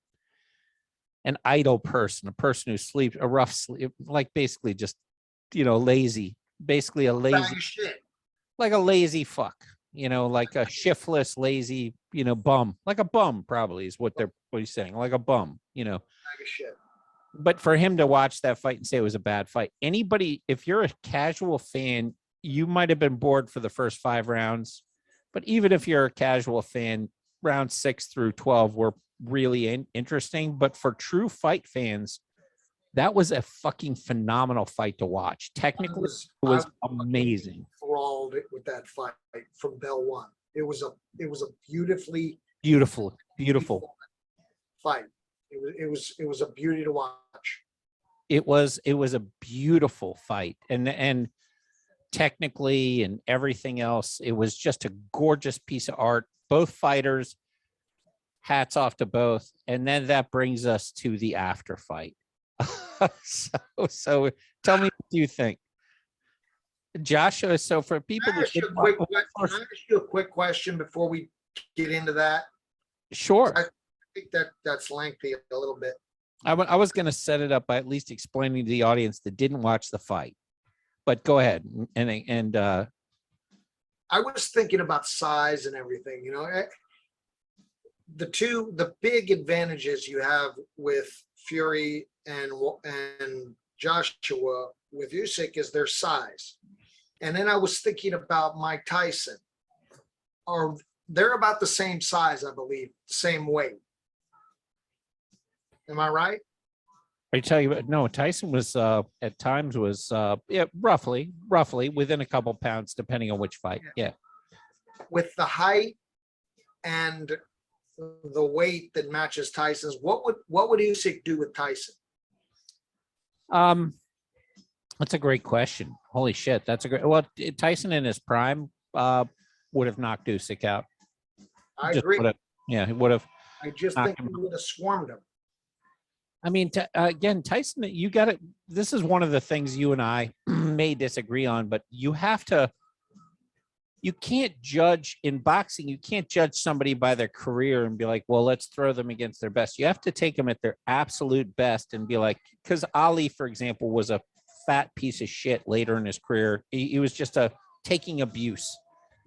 idle person, a person who sleeps, a rough sleep, like basically just, lazy. Basically a lazy shit. Like a lazy fuck. Like a shiftless, lazy, bum, like a bum probably is what he's saying, like a bum, Shit. But for him to watch that fight and say it was a bad fight, if you're a casual fan, you might have been bored for the first 5 rounds, but even if you're a casual fan, round 6 through 12 were really interesting. But for true fight fans, that was a fucking phenomenal fight to watch. Technically, it was amazing. Enthralled with that fight from bell one. It was a beautiful fight. It was a beauty to watch. It was a beautiful fight, and technically and everything else. It was just a gorgeous piece of art. Both fighters, hats off to both. And then that brings us to the after fight. So tell me what you think, Joshua. So for people Can I that ask you a didn't quick, watch- can I ask you a quick question before we get into that? sure. I think that's lengthy a little bit. I was going to set it up by at least explaining to the audience that didn't watch the fight, but go ahead. And I was thinking about size and everything, the big advantages you have with Fury and Joshua with Usyk is their size. And then I was thinking about Mike Tyson. They're about the same size, I believe, same weight. Am I right? I tell you what, no, Tyson was at times was roughly within a couple pounds, depending on which fight. Yeah. With the height and the weight that matches Tyson's, what would Usyk do with Tyson? That's a great question. Holy shit, that's a great. Well, Tyson in his prime would have knocked Usyk out. I Just agree. Yeah, he would have. I just knocked think he him would have swarmed him. I mean, again, Tyson, you got to. This is one of the things you and I may disagree on, but you have to. You can't judge in boxing. You can't judge somebody by their career and be like, well, let's throw them against their best. You have to take them at their absolute best and be like, because Ali, for example, was a fat piece of shit later in his career. He was just taking abuse.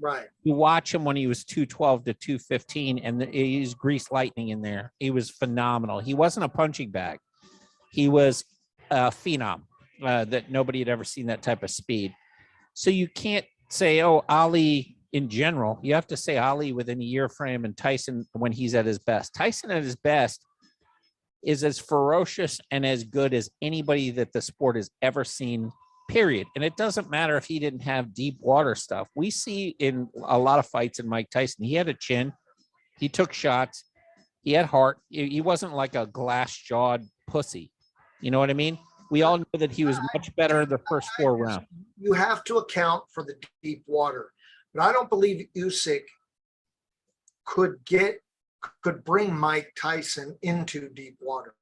Right. You watch him when he was 212 to 215, and he's greased lightning in there. He was phenomenal. He wasn't a punching bag. He was a phenom that nobody had ever seen that type of speed. So you can't say, oh, Ali in general. You have to say Ali within a year frame and Tyson when he's at his best. Tyson at his best is as ferocious and as good as anybody that the sport has ever seen, period. And it doesn't matter if he didn't have deep water stuff. We see in a lot of fights in Mike Tyson, he had a chin, he took shots, he had heart. He wasn't like a glass-jawed pussy. You know what I mean? We all know that he was much better in the first 4 rounds. You have to account for the deep water, but I don't believe Usyk could bring Mike Tyson into deep water.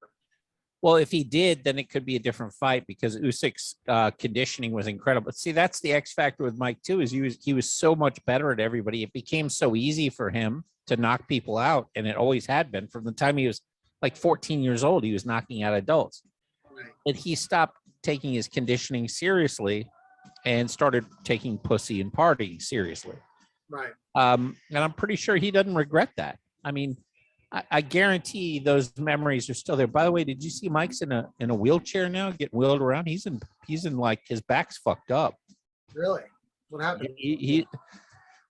Well, if he did, then it could be a different fight because Usyk's conditioning was incredible. See, that's the X factor with Mike too. Is he was so much better at everybody. It became so easy for him to knock people out, and it always had been from the time he was like 14 years old. He was knocking out adults, Right. and he stopped taking his conditioning seriously and started taking pussy and partying seriously. Right. And I'm pretty sure he doesn't regret that. I mean, I guarantee those memories are still there. By the way, did you see Mike's in a wheelchair now, getting wheeled around? He's in like his back's fucked up. Really? What happened?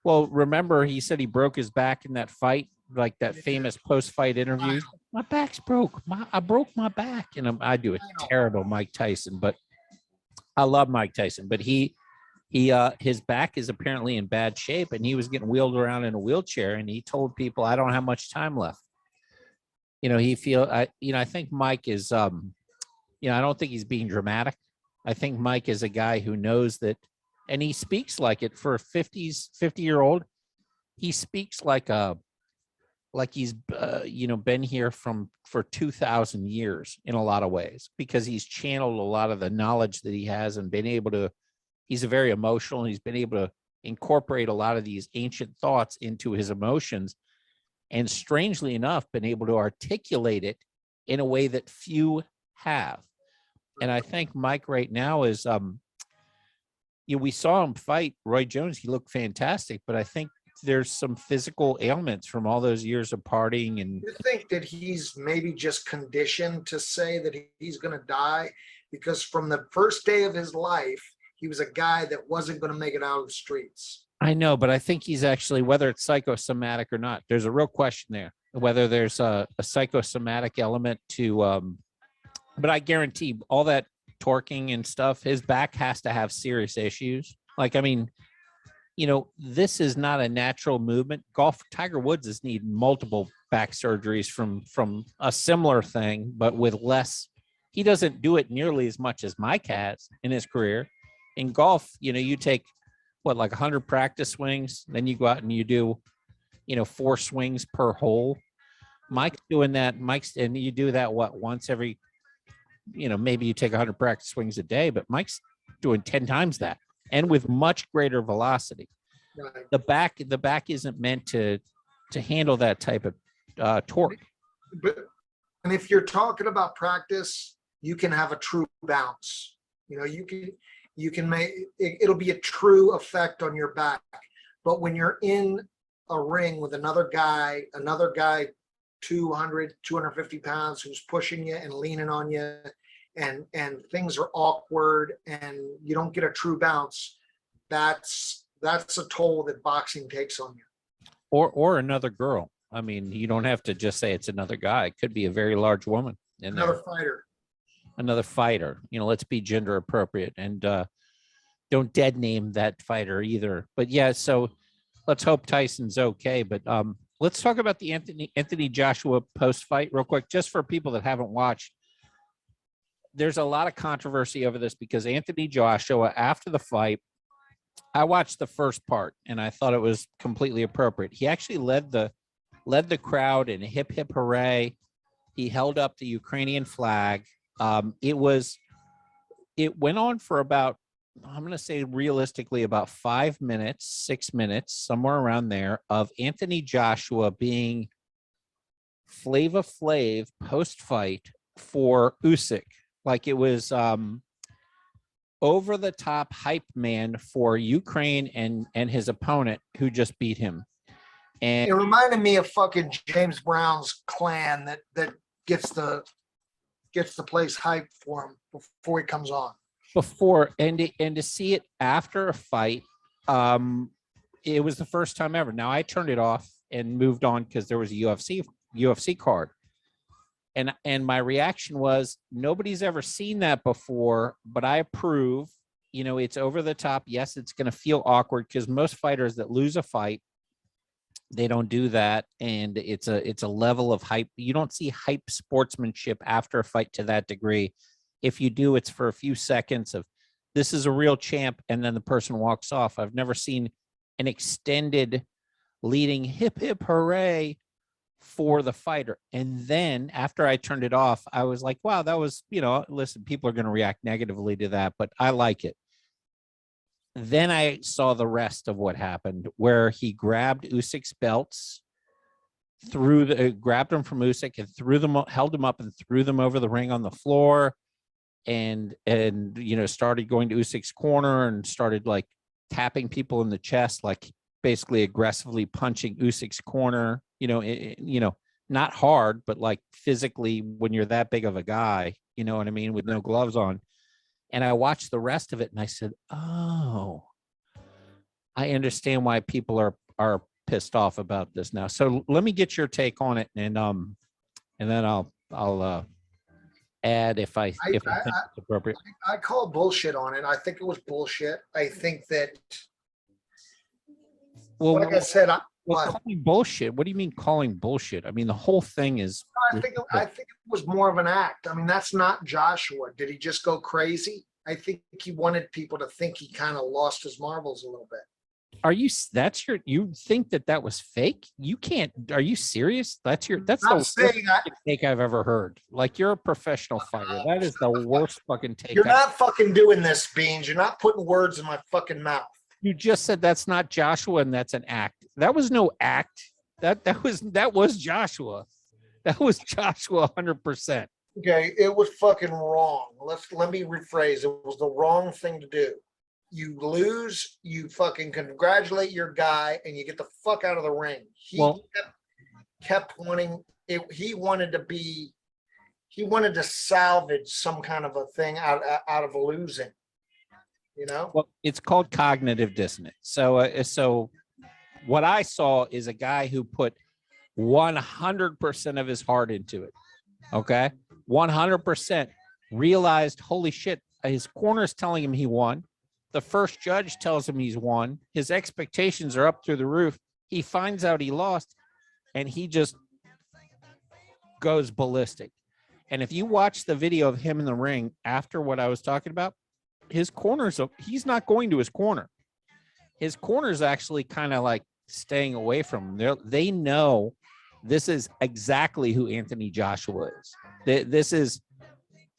Well, remember he said he broke his back in that fight, like that famous post-fight interview. My back's broke. I broke my back, and I do a terrible Mike Tyson, but I love Mike Tyson. But his back is apparently in bad shape, and he was getting wheeled around in a wheelchair, and he told people, "I don't have much time left." I think Mike is, I don't think he's being dramatic. I think Mike is a guy who knows that, and he speaks like it for a 50-year-old. He speaks like he's, been here for 2,000 years in a lot of ways, because he's channeled a lot of the knowledge that he has and been able to, he's a very emotional, and he's been able to incorporate a lot of these ancient thoughts into his emotions. And strangely enough, been able to articulate it in a way that few have. And I think Mike right now is, we saw him fight Roy Jones. He looked fantastic, but I think there's some physical ailments from all those years of partying. And You think that he's maybe just conditioned to say that he's going to die? Because from the first day of his life, he was a guy that wasn't going to make it out of the streets. I know, but I think he's actually, whether it's psychosomatic or not, there's a real question there, whether there's a psychosomatic element to, but I guarantee all that torquing and stuff, his back has to have serious issues. Like, I mean, this is not a natural movement. Tiger Woods has needed multiple back surgeries from a similar thing, but with less, he doesn't do it nearly as much as Mike has in his career. In golf, you take what, like 100 practice swings, then you go out and you do, 4 swings per hole. Mike's doing that. And you do that once every, maybe you take 100 practice swings a day, but Mike's doing 10 times that, and with much greater velocity. Right. The back isn't meant to handle that type of torque. And if you're talking about practice, you can have a true bounce. You can make it'll be a true effect on your back. But when you're in a ring with another guy 200, 250 pounds, who's pushing you and leaning on you, and things are awkward and you don't get a true bounce, that's a toll that boxing takes on you. Or another girl. I mean, you don't have to just say it's another guy. It could be a very large woman in there. Another fighter. Let's be gender appropriate, and don't dead name that fighter either. But yeah, so let's hope Tyson's okay. But let's talk about the Anthony Joshua post fight real quick, just for people that haven't watched. There's a lot of controversy over this because Anthony Joshua, after the fight, I watched the first part and I thought it was completely appropriate. He actually led the crowd in hip hip hooray. He held up the Ukrainian flag. It went on for about, I'm going to say realistically, about 5 minutes, 6 minutes, somewhere around there, of Anthony Joshua being Flava Flav post fight for Usyk. Like it was over the top hype man for Ukraine and his opponent who just beat him. And it reminded me of fucking James Brown's clan that gets the place hyped for him before he comes on. And to see it after a fight, it was the first time ever. Now I turned it off and moved on because there was a UFC card. And my reaction was, nobody's ever seen that before, but I approve. It's over the top. Yes, it's going to feel awkward because most fighters that lose a fight, they don't do that. And it's a level of hype. You don't see hype sportsmanship after a fight to that degree. If you do, it's for a few seconds of, this is a real champ, and then the person walks off. I've never seen an extended leading hip hip hooray for the fighter. And then after I turned it off, I was like, wow, that was, listen, people are going to react negatively to that, but I like it. Then I saw the rest of what happened, where he grabbed Usyk's belts, grabbed them from Usyk and held them up and threw them over the ring on the floor, and started going to Usyk's corner and started like tapping people in the chest, like basically aggressively punching Usyk's corner, not hard, but like physically when you're that big of a guy, you know what I mean, with no gloves on. And I watched the rest of it and I said, oh, I understand why people are pissed off about this now. So let me get your take on it, and then I'll add if I think it's appropriate. I call bullshit on it. I think it was bullshit. I think that, well, like I said, calling bullshit. What do you mean calling bullshit? I mean, the whole thing is. I think it was more of an act. I mean, that's not Joshua. Did he just go crazy? I think he wanted people to think he kind of lost his marbles a little bit. You think that was fake? You can't, are you serious? That's the worst take I've ever heard. Like, you're a professional fighter. That is the worst fucking take. You're not fucking doing this, Beans. You're not putting words in my fucking mouth. You just said that's not Joshua and that's an act. That was no act. That was Joshua. That was Joshua 100%. Okay, it was fucking wrong. Let me rephrase. It was the wrong thing to do. You lose, you fucking congratulate your guy, and you get the fuck out of the ring. He kept wanting it. He wanted to salvage some kind of a thing out of losing. Well, it's called cognitive dissonance. So what I saw is a guy who put 100% of his heart into it. Okay, 100%. Realized, holy shit, his corner is telling him he won. The first judge tells him he's won. His expectations are up through the roof. He finds out he lost, and he just goes ballistic. And if you watch the video of him in the ring after what I was talking about, his corners, he's not going to his corner. His corner's actually kind of like staying away from him. They know this is exactly who Anthony Joshua is.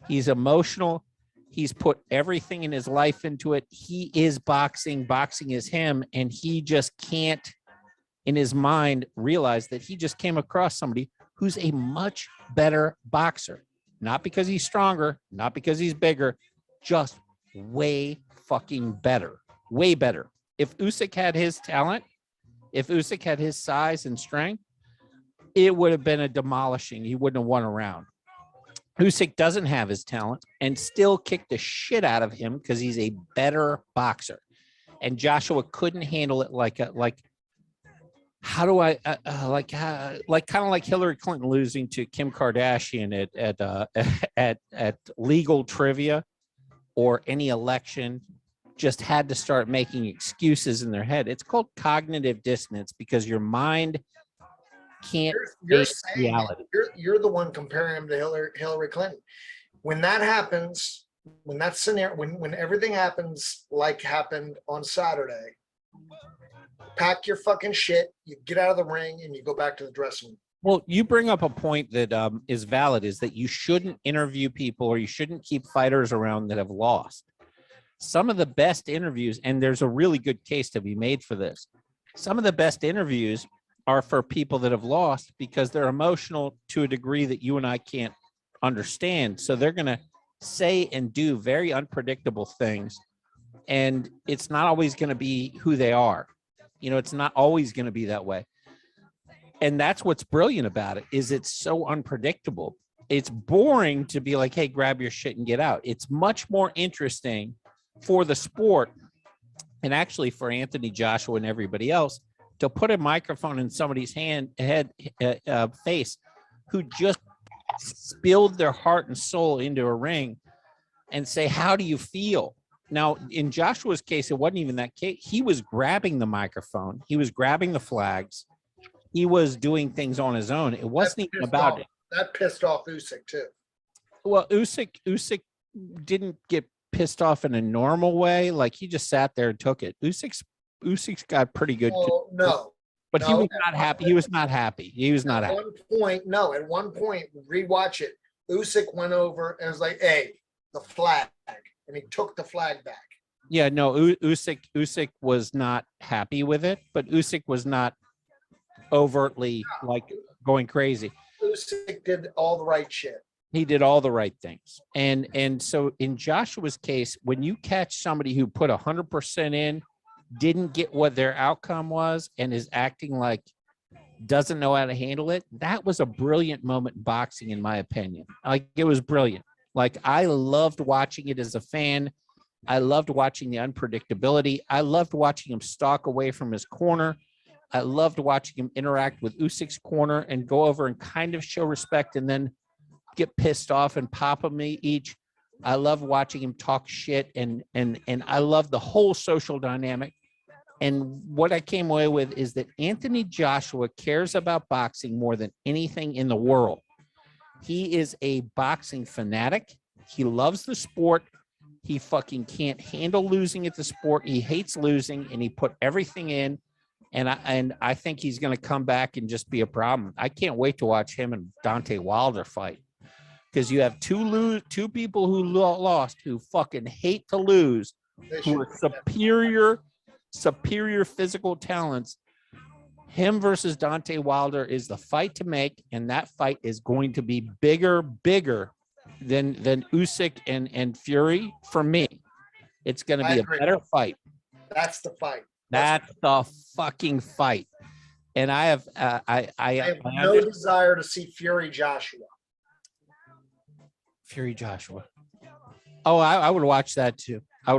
He's emotional. He's put everything in his life into it. He is boxing. Boxing is him. And he just can't, in his mind, realize that he just came across somebody who's a much better boxer. Not because he's stronger, not because he's bigger, just way fucking better. Way better. If Usyk had his talent, if Usyk had his size and strength, it would have been a demolishing. He wouldn't have won a round. Usyk doesn't have his talent and still kicked the shit out of him because he's a better boxer. And Joshua couldn't handle it how do I kind of like Hillary Clinton losing to Kim Kardashian at legal trivia or any election, just had to start making excuses in their head. It's called cognitive dissonance because your mind can't You're face saying reality. you're the one comparing him to Hillary Clinton. When that happens, when that scenario, when everything happens like happened on Saturday, pack your fucking shit, you get out of the ring, and you go back to the dressing room. Well, you bring up a point that is valid, is that you shouldn't interview people or you shouldn't keep fighters around that have lost. Some of the best interviews, and there's a really good case to be made for this, some of the best interviews are for people that have lost because they're emotional to a degree that you and I can't understand. So they're going to say and do very unpredictable things, and it's not always going to be who they are. You know, it's not always going to be that way. And that's what's brilliant about it, is it's so unpredictable. It's boring to be like, hey, grab your shit and get out. It's much more interesting for the sport, and actually for Anthony Joshua and everybody else, to put a microphone in somebody's face who just spilled their heart and soul into a ring and say, how do you feel? Now, in Joshua's case, it wasn't even that case. He was grabbing the microphone. He was grabbing the flags. He was doing things on his own. It wasn't even about it. That pissed off Usyk too. Well, Usyk didn't get pissed off in a normal way. Like, he just sat there and took it. Usyk's got pretty good. Oh, no. But he was not happy. He was not happy. He was not happy. At one point, rewatch it. Usyk went over and was like, hey, the flag. And he took the flag back. Yeah, no, Usyk was not happy with it, but Usyk was not overtly like going crazy. Usyk did all the right shit. He did all the right things. And so in Joshua's case, when you catch somebody who put 100% in, didn't get what their outcome was, and is acting like doesn't know how to handle it, that was a brilliant moment in boxing, in my opinion. Like, it was brilliant. Like, I loved watching it as a fan. I loved watching the unpredictability. I loved watching him stalk away from his corner. I loved watching him interact with Usyk's corner and go over and kind of show respect and then get pissed off and pop him each. I love watching him talk shit, and I love the whole social dynamic. And what I came away with is that Anthony Joshua cares about boxing more than anything in the world. He is a boxing fanatic. He loves the sport. He fucking can't handle losing at the sport. He hates losing, and he put everything in. And I think he's going to come back and just be a problem. I can't wait to watch him and Deontay Wilder fight, because you have two people who lost, who fucking hate to lose, who are superior physical talents. Him versus Deontay Wilder is the fight to make, and that fight is going to be bigger than Usyk and Fury. For me, it's going to be a better fight. That's the fight. That's the fucking fight. And I have no desire to see Fury Joshua. Oh, I would watch that too. It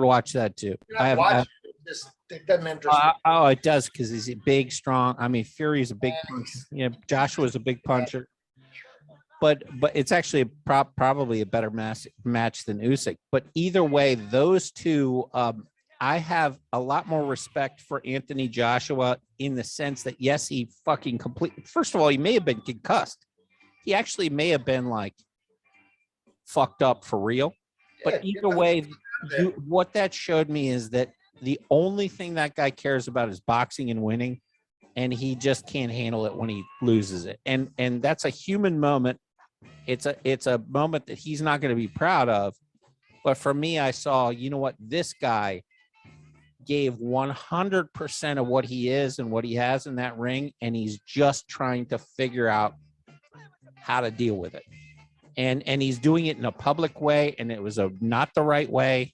doesn't interest me. Oh, it does, because he's big, strong. I mean, Fury's a big puncher. You know, Joshua's a big puncher. But it's actually probably a better match than Usyk. But either way, those two, I have a lot more respect for Anthony Joshua, in the sense that, yes, he fucking first of all, he may have been concussed. He actually may have been like fucked up for real. But either way, what that showed me is that the only thing that guy cares about is boxing and winning, and he just can't handle it when he loses it. And that's a human moment. It's a moment that he's not going to be proud of. But for me, I saw, you know what, this guy gave 100% of what he is and what he has in that ring, and he's just trying to figure out how to deal with it. And he's doing it in a public way, and it was not the right way.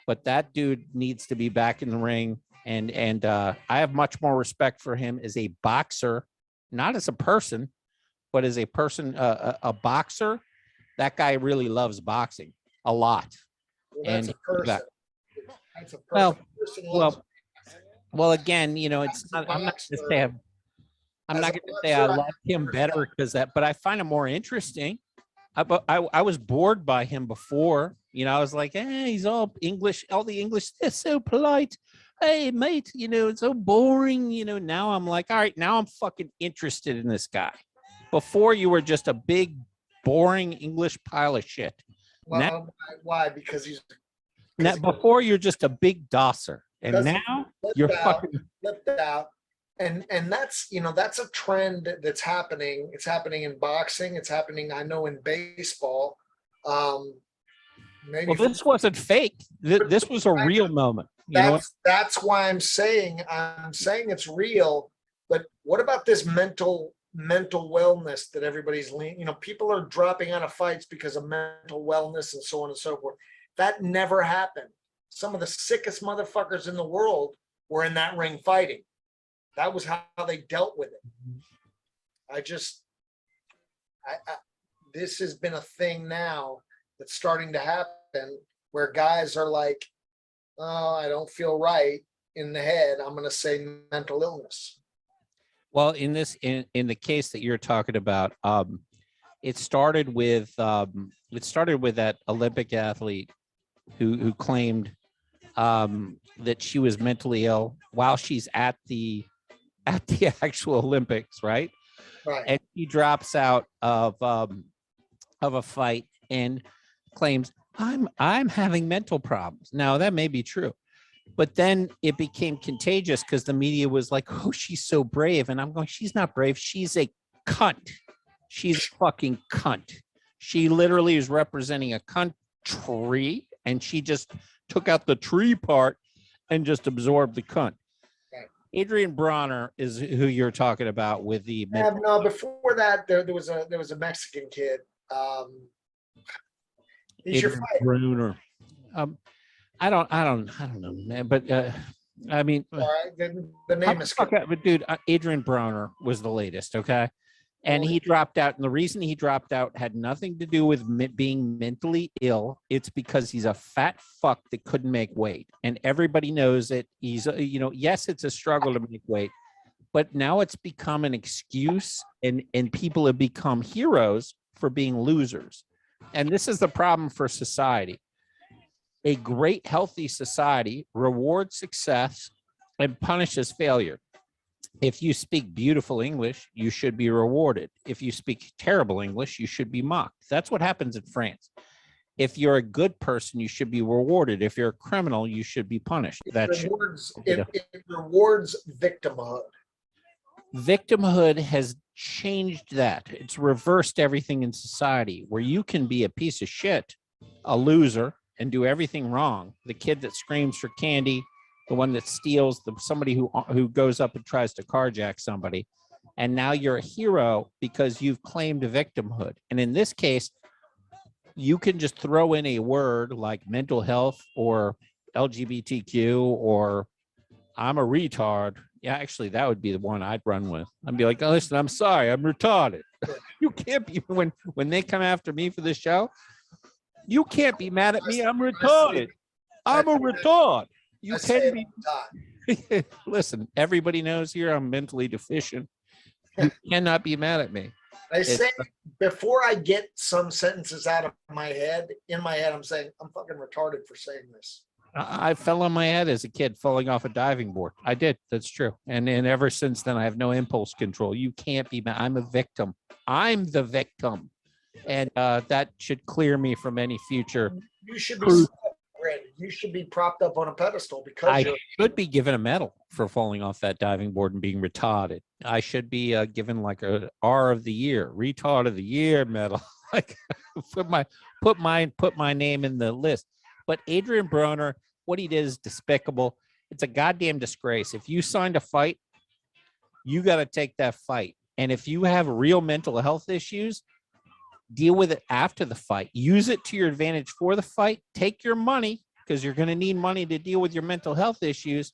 But that dude needs to be back in the ring, and I have much more respect for him as a boxer, not as a person, but as a person, a boxer. That guy really loves boxing a lot. Well, that's a person. That's a person. Well, Person loves- well, again, you know, it's not. I'm not going to say I'm not going to say I like him better because that, but I find him more interesting. I was bored by him before. You know, I was like, hey, he's all English, all the English, they're so polite. Hey, mate, you know, it's so boring. You know, now I'm like, all right, now I'm fucking interested in this guy. Before you were just a big, boring English pile of shit. Well, Now- why? Because he's Now, before you're just a big dosser, and Because now flipped you're out, fucking. flipped out. And that's, you know, that's a trend that's happening. It's happening in boxing. It's happening, I know, in baseball. Maybe Well, this wasn't fake. This was a real moment. You know, that's why I'm saying it's real. But what about this mental wellness that everybody's you know, people are dropping out of fights because of mental wellness and so on and so forth. That never happened. Some of the sickest motherfuckers in the world were in that ring fighting. That was how they dealt with it. This has been a thing now that's starting to happen where guys are like, oh, I don't feel right in the head. I'm going to say mental illness. well, in the case that you're talking about, it started with that Olympic athlete who claimed that she was mentally ill while she's at the actual Olympics, right? Right. And he drops out of a fight and claims, I'm having mental problems. Now that may be true, but then it became contagious because the media was like, oh, she's so brave. And I'm going, she's not brave. She's a cunt. She's a fucking cunt. She literally is representing a country, and she just took out the tree part and just absorbed the cunt. Right. Adrian Bronner is who you're talking about with the No, before that, there was a Mexican kid. He's your Adrian fighter. Bruner. I don't know, man. But I mean, All right, the name is but dude, Adrian Bronner was the latest, okay? And he dropped out, and the reason he dropped out had nothing to do with being mentally ill. It's because he's a fat fuck that couldn't make weight, and everybody knows it. He's, you know, yes, it's a struggle to make weight, but now it's become an excuse, and people have become heroes for being losers. And this is the problem for society. A great, healthy society rewards success and punishes failure. If you speak beautiful English, you should be rewarded. If you speak terrible English, you should be mocked. That's what happens in France. If you're a good person, you should be rewarded. If you're a criminal, you should be punished. it rewards victimhood. Victimhood has changed that. It's reversed everything in society where you can be a piece of shit, a loser, and do everything wrong. The kid that screams for candy, the one that steals, somebody who goes up and tries to carjack somebody. And now you're a hero because you've claimed victimhood. And in this case, you can just throw in a word like mental health or LGBTQ or I'm a retard. Yeah, actually, that would be the one I'd run with. I'd be like, oh, listen, I'm sorry, I'm retarded. You can't be, when they come after me for this show, you can't be mad at me. I'm retarded. I'm a retard. You can be. Listen, everybody knows here I'm mentally deficient. You cannot be mad at me. I say before I get some sentences out of my head, in my head, I'm saying I'm fucking retarded for saying this. I fell on my head as a kid falling off a diving board. I did. That's true. And ever since then, I have no impulse control. You can't be mad. I'm a victim. I'm the victim. And that should clear me from any future. You should be Randy, you should be propped up on a pedestal because I you're should be given a medal for falling off that diving board and being retarded. I should be given like a R of the year, retard of the year medal. Like put my name in the list. But Adrian Broner, what he did is despicable. It's a goddamn disgrace. If you signed a fight, you got to take that fight. And if you have real mental health issues, deal with it after the fight. Use it to your advantage for the fight. Take your money because you're going to need money to deal with your mental health issues.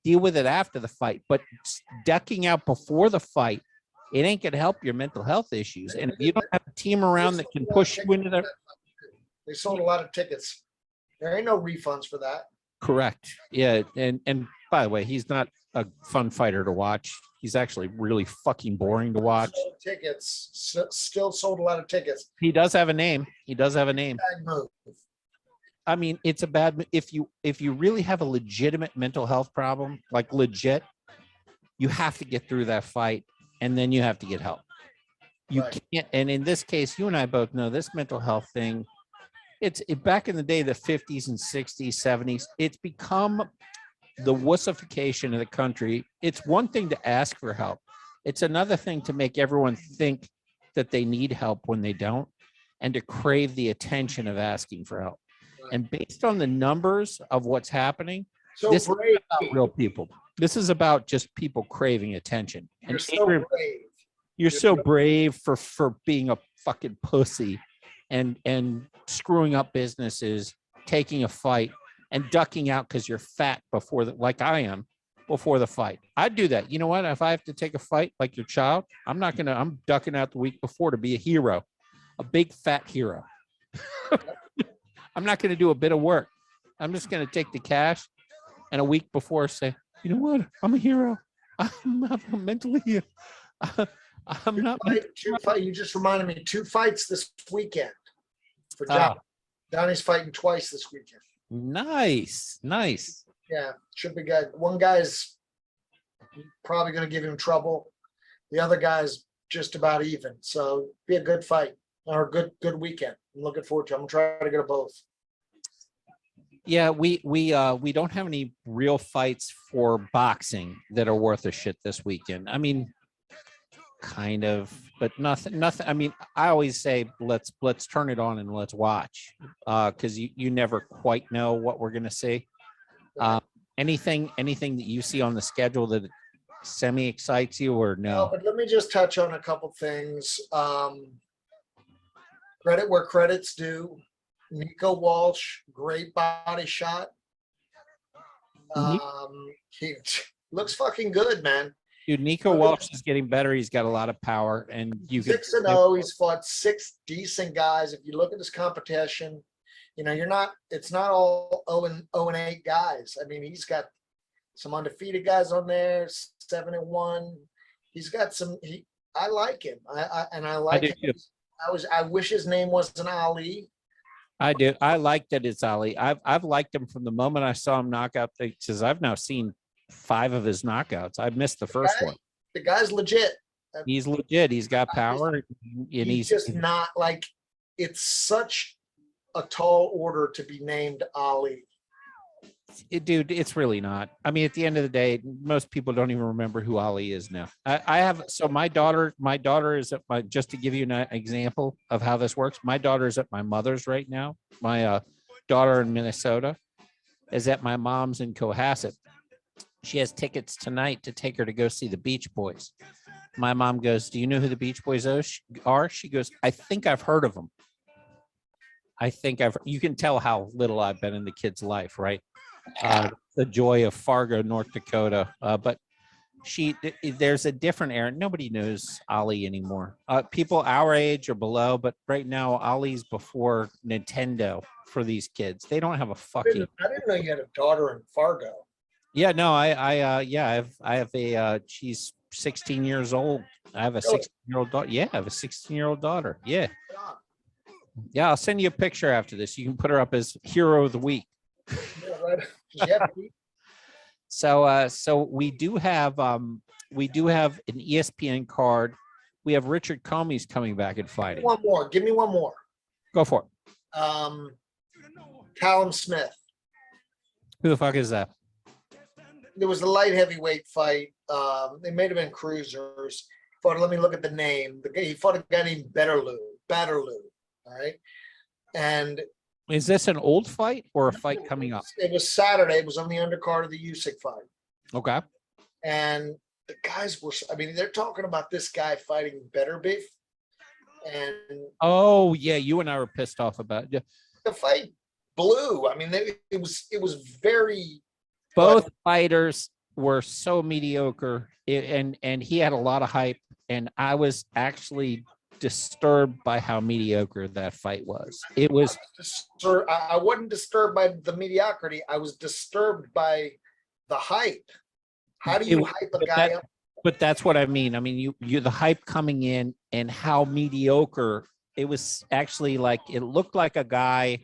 Deal with it after the fight. But ducking out before the fight, it ain't going to help your mental health issues. And if you don't have a team around that can push you into the they sold a lot of tickets. There ain't no refunds for that. correct. Yeah. And by the way, he's not a fun fighter to watch. He's actually really fucking boring to watch. Sold tickets, still sold a lot of tickets. He does have a name. He does have a name. Bad move. I mean, it's a bad if you really have a legitimate mental health problem, like legit, you have to get through that fight and then you have to get help. You Right. can't, and in this case, you and I both know this mental health thing, back in the day, the 50s and 60s, 70s, it's become the wussification of the country. It's one thing to ask for help. It's another thing to make everyone think that they need help when they don't, and to crave the attention of asking for help. Right. And based on the numbers of what's happening, So this brave. is about real people. This is about just people craving attention. You're And so Adrian, brave. you're so brave for being a fucking pussy and screwing up businesses, taking a fight and ducking out because you're fat before the, like I am, before the fight. I'd do that. You know what? If I have to take a fight like your child, I'm ducking out the week before to be a hero, a big fat hero. I'm not going to do a bit of work. I'm just going to take the cash and a week before say, you know what? I'm a hero. I'm not mentally here. I'm not. You just reminded me, 2 fights this weekend for Ah. Johnny. Johnny's fighting twice this weekend. Nice. Yeah, should be good. One guy's probably going to give him trouble. The other guy's just about even. So be a good fight or a good weekend. I'm looking forward to it. I'm trying to get them both. Yeah, we don't have any real fights for boxing that are worth a shit this weekend. I mean, kind of, but nothing. I mean, I always say let's turn it on and let's watch, because you never quite know what we're gonna see. Anything that you see on the schedule that semi excites you or No, no? but let me just touch on a couple things. Credit where credit's due. Nico Walsh, great body shot. He looks fucking good, man. Dude, Nico Walsh is getting better. He's got a lot of power, and you could 6-0. He's fought 6 decent guys. If you look at his competition, you know, it's not all 0-8 guys. I mean, he's got some undefeated guys on there, 7-1. He's got some, I like him. I like do him. too. I wish his name wasn't Ali. I do. I like that it's Ali. I've liked him from the moment I saw him knock out because I've now seen 5 of his knockouts. I missed the first one. The guy's legit. He's legit. He's got power, and He's just not like, it's such a tall order to be named Ali. dude. It's really not. I mean, at the end of the day, most people don't even remember who Ali is now. I have so my daughter is at my, just to give you an example of how this works. My daughter is at my mother's right now. My daughter in Minnesota is at my mom's in Cohasset. She has tickets tonight to take her to go see the Beach Boys. My mom goes, "Do you know who the Beach Boys are?" She goes, "I think I've heard of them." You can tell how little I've been in the kid's life, right? The joy of Fargo, North Dakota. But there's a different era. Nobody knows Ali anymore. People our age or below, but right now Ali's before Nintendo for these kids. They don't have a fucking. I didn't know you had a daughter in Fargo. Yeah, no, I have a, she's 16 years old. I have a 16-year-old daughter. Yeah, I have a 16-year-old daughter. Yeah. Yeah, I'll send you a picture after this. You can put her up as hero of the week. Yeah, right. Yeah. So we do have an ESPN card. We have Richard Comey's coming back and fighting. One more. Give me one more. Go for it. Callum Smith. Who the fuck is that? There was a light heavyweight fight. They made him in cruisers. Fought, let me look at the name. He fought a guy named Betterloo. All right. And Is this an old fight or a fight coming up? it was Saturday. It was on the undercard of the Usyk fight. Okay. And the guys were, I mean, they're talking about this guy fighting Better Beef. And Oh yeah, you and I were pissed off about it. the fight blew. I mean, it was very. Both fighters were so mediocre, and he had a lot of hype, and I was actually disturbed by how mediocre that fight was. It was. I wasn't disturbed by the mediocrity. I was disturbed by the hype. How do you hype a guy up? But that's what I mean. I mean, you the hype coming in and how mediocre it was. Actually, like it looked like a guy.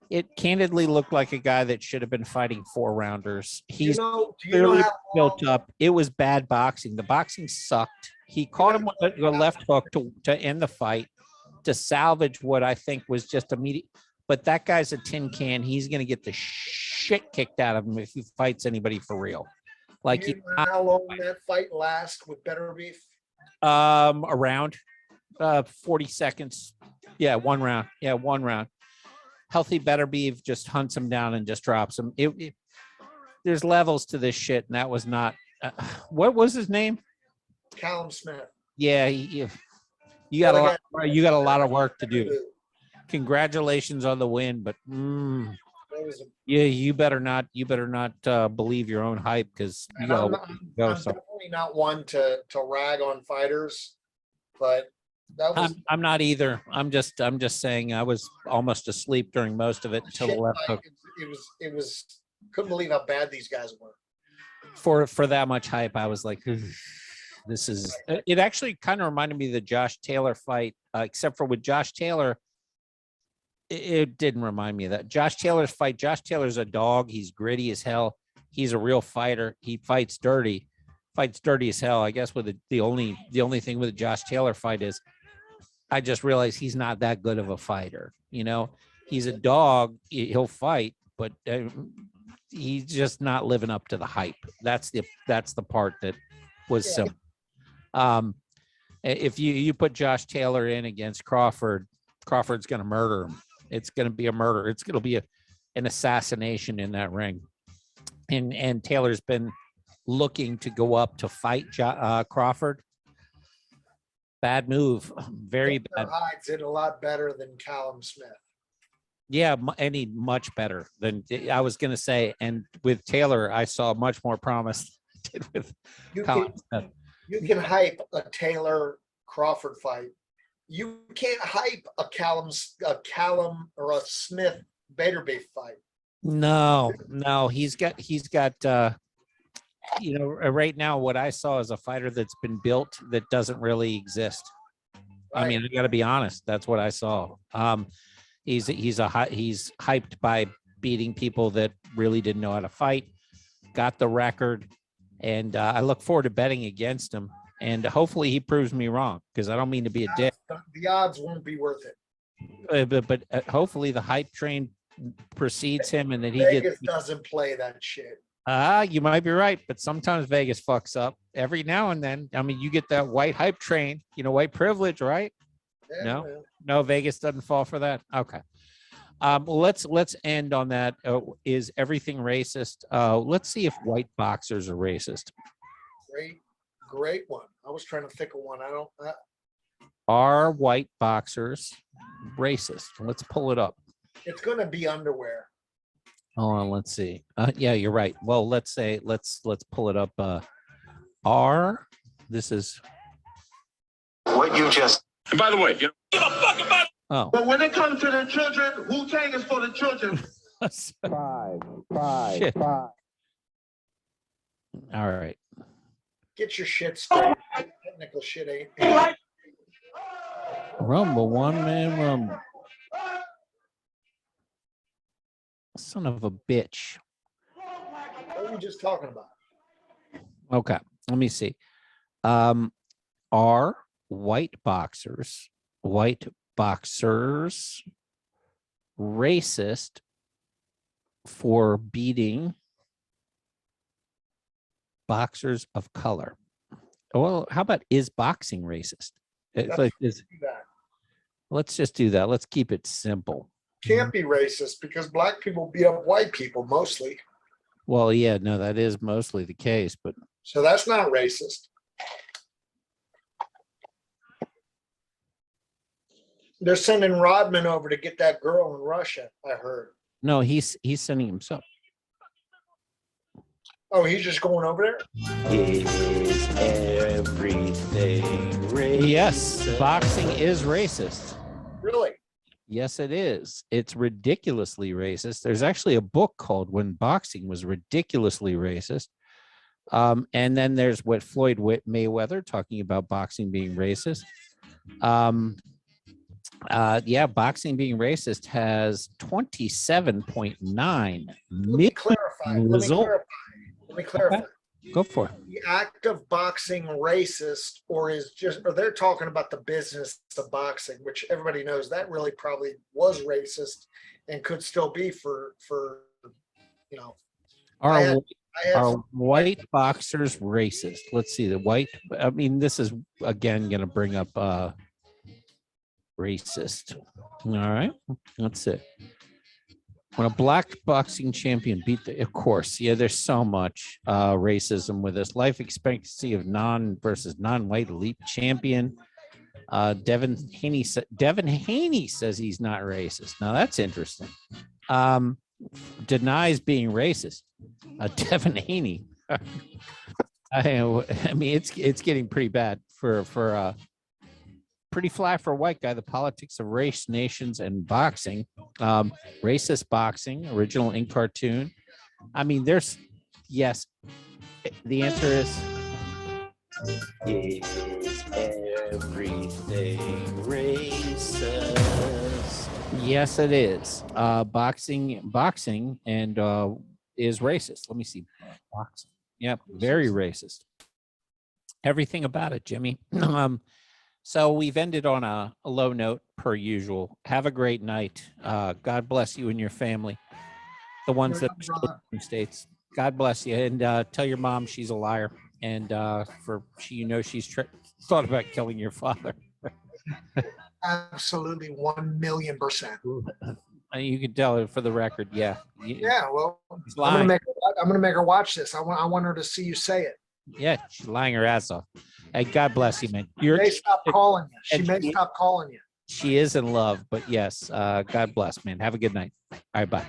It candidly looked like a guy that should have been fighting 4-rounders. He's do you clearly know how built up. It was bad boxing. The boxing sucked. He caught him with a left hook to end the fight, to salvage what I think was just immediate. But that guy's a tin can. He's going to get the shit kicked out of him if he fights anybody for real. Like do you know how long that fight lasts with Better Beef? around 40 seconds. Yeah, one round. Yeah, one round. Healthy Better Beef just hunts him down and just drops him. There's levels to this shit, and that was not. What was his name? Callum Smith. Yeah, you got a lot. You got a lot of work to do. Congratulations on the win, but yeah, you better not. You better not believe your own hype, because you I'm go. definitely not one to rag on fighters, but that was I'm not either. I'm just saying I was almost asleep during most of it until the shit left fight. hook. It was couldn't believe how bad these guys were. For that much hype, I was like, this is. It actually kind of reminded me of the Josh Taylor fight, except for with Josh Taylor, it didn't remind me of that. Josh Taylor's fight. Josh Taylor's a dog. He's gritty as hell. He's a real fighter. He fights dirty as hell. I guess with the only thing with the Josh Taylor fight is, I just realized he's not that good of a fighter. You know, he's a dog. He'll fight, but he's just not living up to the hype. That's the part that was simple. If you put Josh Taylor in against Crawford, Crawford's going to murder him. It's going to be a murder. It's going to be an assassination in that ring. And Taylor's been looking to go up to fight Crawford. Bad move. Very bad. Hides did a lot better than Callum Smith. Yeah, much better than I was going to say. And with Taylor, I saw much more promise than with Callum Smith. You can hype a Taylor Crawford fight. You can't hype a Callum or a Smith Better Beef fight. No, he's got right now what I saw is a fighter that's been built that doesn't really exist. Right. I mean, I got to be honest. That's what I saw. He's hyped by beating people that really didn't know how to fight, got the record, and I look forward to betting against him. And hopefully he proves me wrong, because I don't mean to be a dick. The odds won't be worth it. But hopefully the hype train precedes him, and that Vegas doesn't play that shit. You might be right, but sometimes Vegas fucks up every now and then. I mean, you get that white hype train, white privilege, right? Yeah, no, Vegas doesn't fall for that. Okay. Well, let's end on that. Is everything racist? Let's see if white boxers are racist. Great one. I was trying to think of one. Are white boxers racist? Let's pull it up. It's going to be underwear. Hold on, let's see. Yeah, you're right. Well, let's pull it up. This is what you just. And by the way, you give a fuck about it. Oh. But when it comes to the children, Wu-Tang is for the children. Shit. All right. Get your shit straight. Technical shit ain't. Rumble, one man rumble. Son of a bitch. What are we just talking about? Okay, let me see. Are white boxers racist for beating boxers of color. Well, how about is boxing racist? It's like this. That Let's just do that. Let's keep it simple. can't be racist because black people beat up white people mostly. Well, yeah, no, that is mostly the case, but So that's not racist. They're sending Rodman over to get that girl in Russia, I heard. no, he's sending himself. Oh, he's just going over there? Is everything racist? Yes, boxing is racist. Really? Yes, it is. It's ridiculously racist. There's actually a book called When Boxing Was Ridiculously Racist. And then there's what Floyd Mayweather talking about boxing being racist. Yeah, boxing being racist has 27.9 Let me million clarify. Let me clarify. Okay. Go for it. The act of boxing racist, or they're talking about the business of boxing, which everybody knows that really probably was racist and could still be for you know. I had Are white boxers racist? Let's see the white. I mean, this is again going to bring up racist. All right, let's see. When a black boxing champion beat of course, yeah, there's so much racism with this. Life expectancy of non-white elite champion. Devin Haney says he's not racist. Now that's interesting. Denies being racist. Devin Haney. I mean, it's getting pretty bad for pretty flat for a white guy. The politics of race, nations, and boxing. Racist boxing, original in cartoon. I mean, yes. The answer is everything racist? yes, it is. Boxing and is racist. Let me see. Boxing. Yep, very racist. Everything about it, Jimmy. So we've ended on a low note per usual. Have a great night. God bless you and your family. The ones that are still in the States. God bless you. And tell your mom she's a liar. And she's thought about killing your father. Absolutely 1,000,000%. You can tell her for the record. Yeah. Yeah, well, She's I'm gonna lying. make her watch this. I want her to see you say it. Yeah, she's lying her ass off. Hey, God bless you, man. She may stop calling you. She and may she- stop calling you. She is in love, but yes, God bless, man. Have a good night. All right, bye.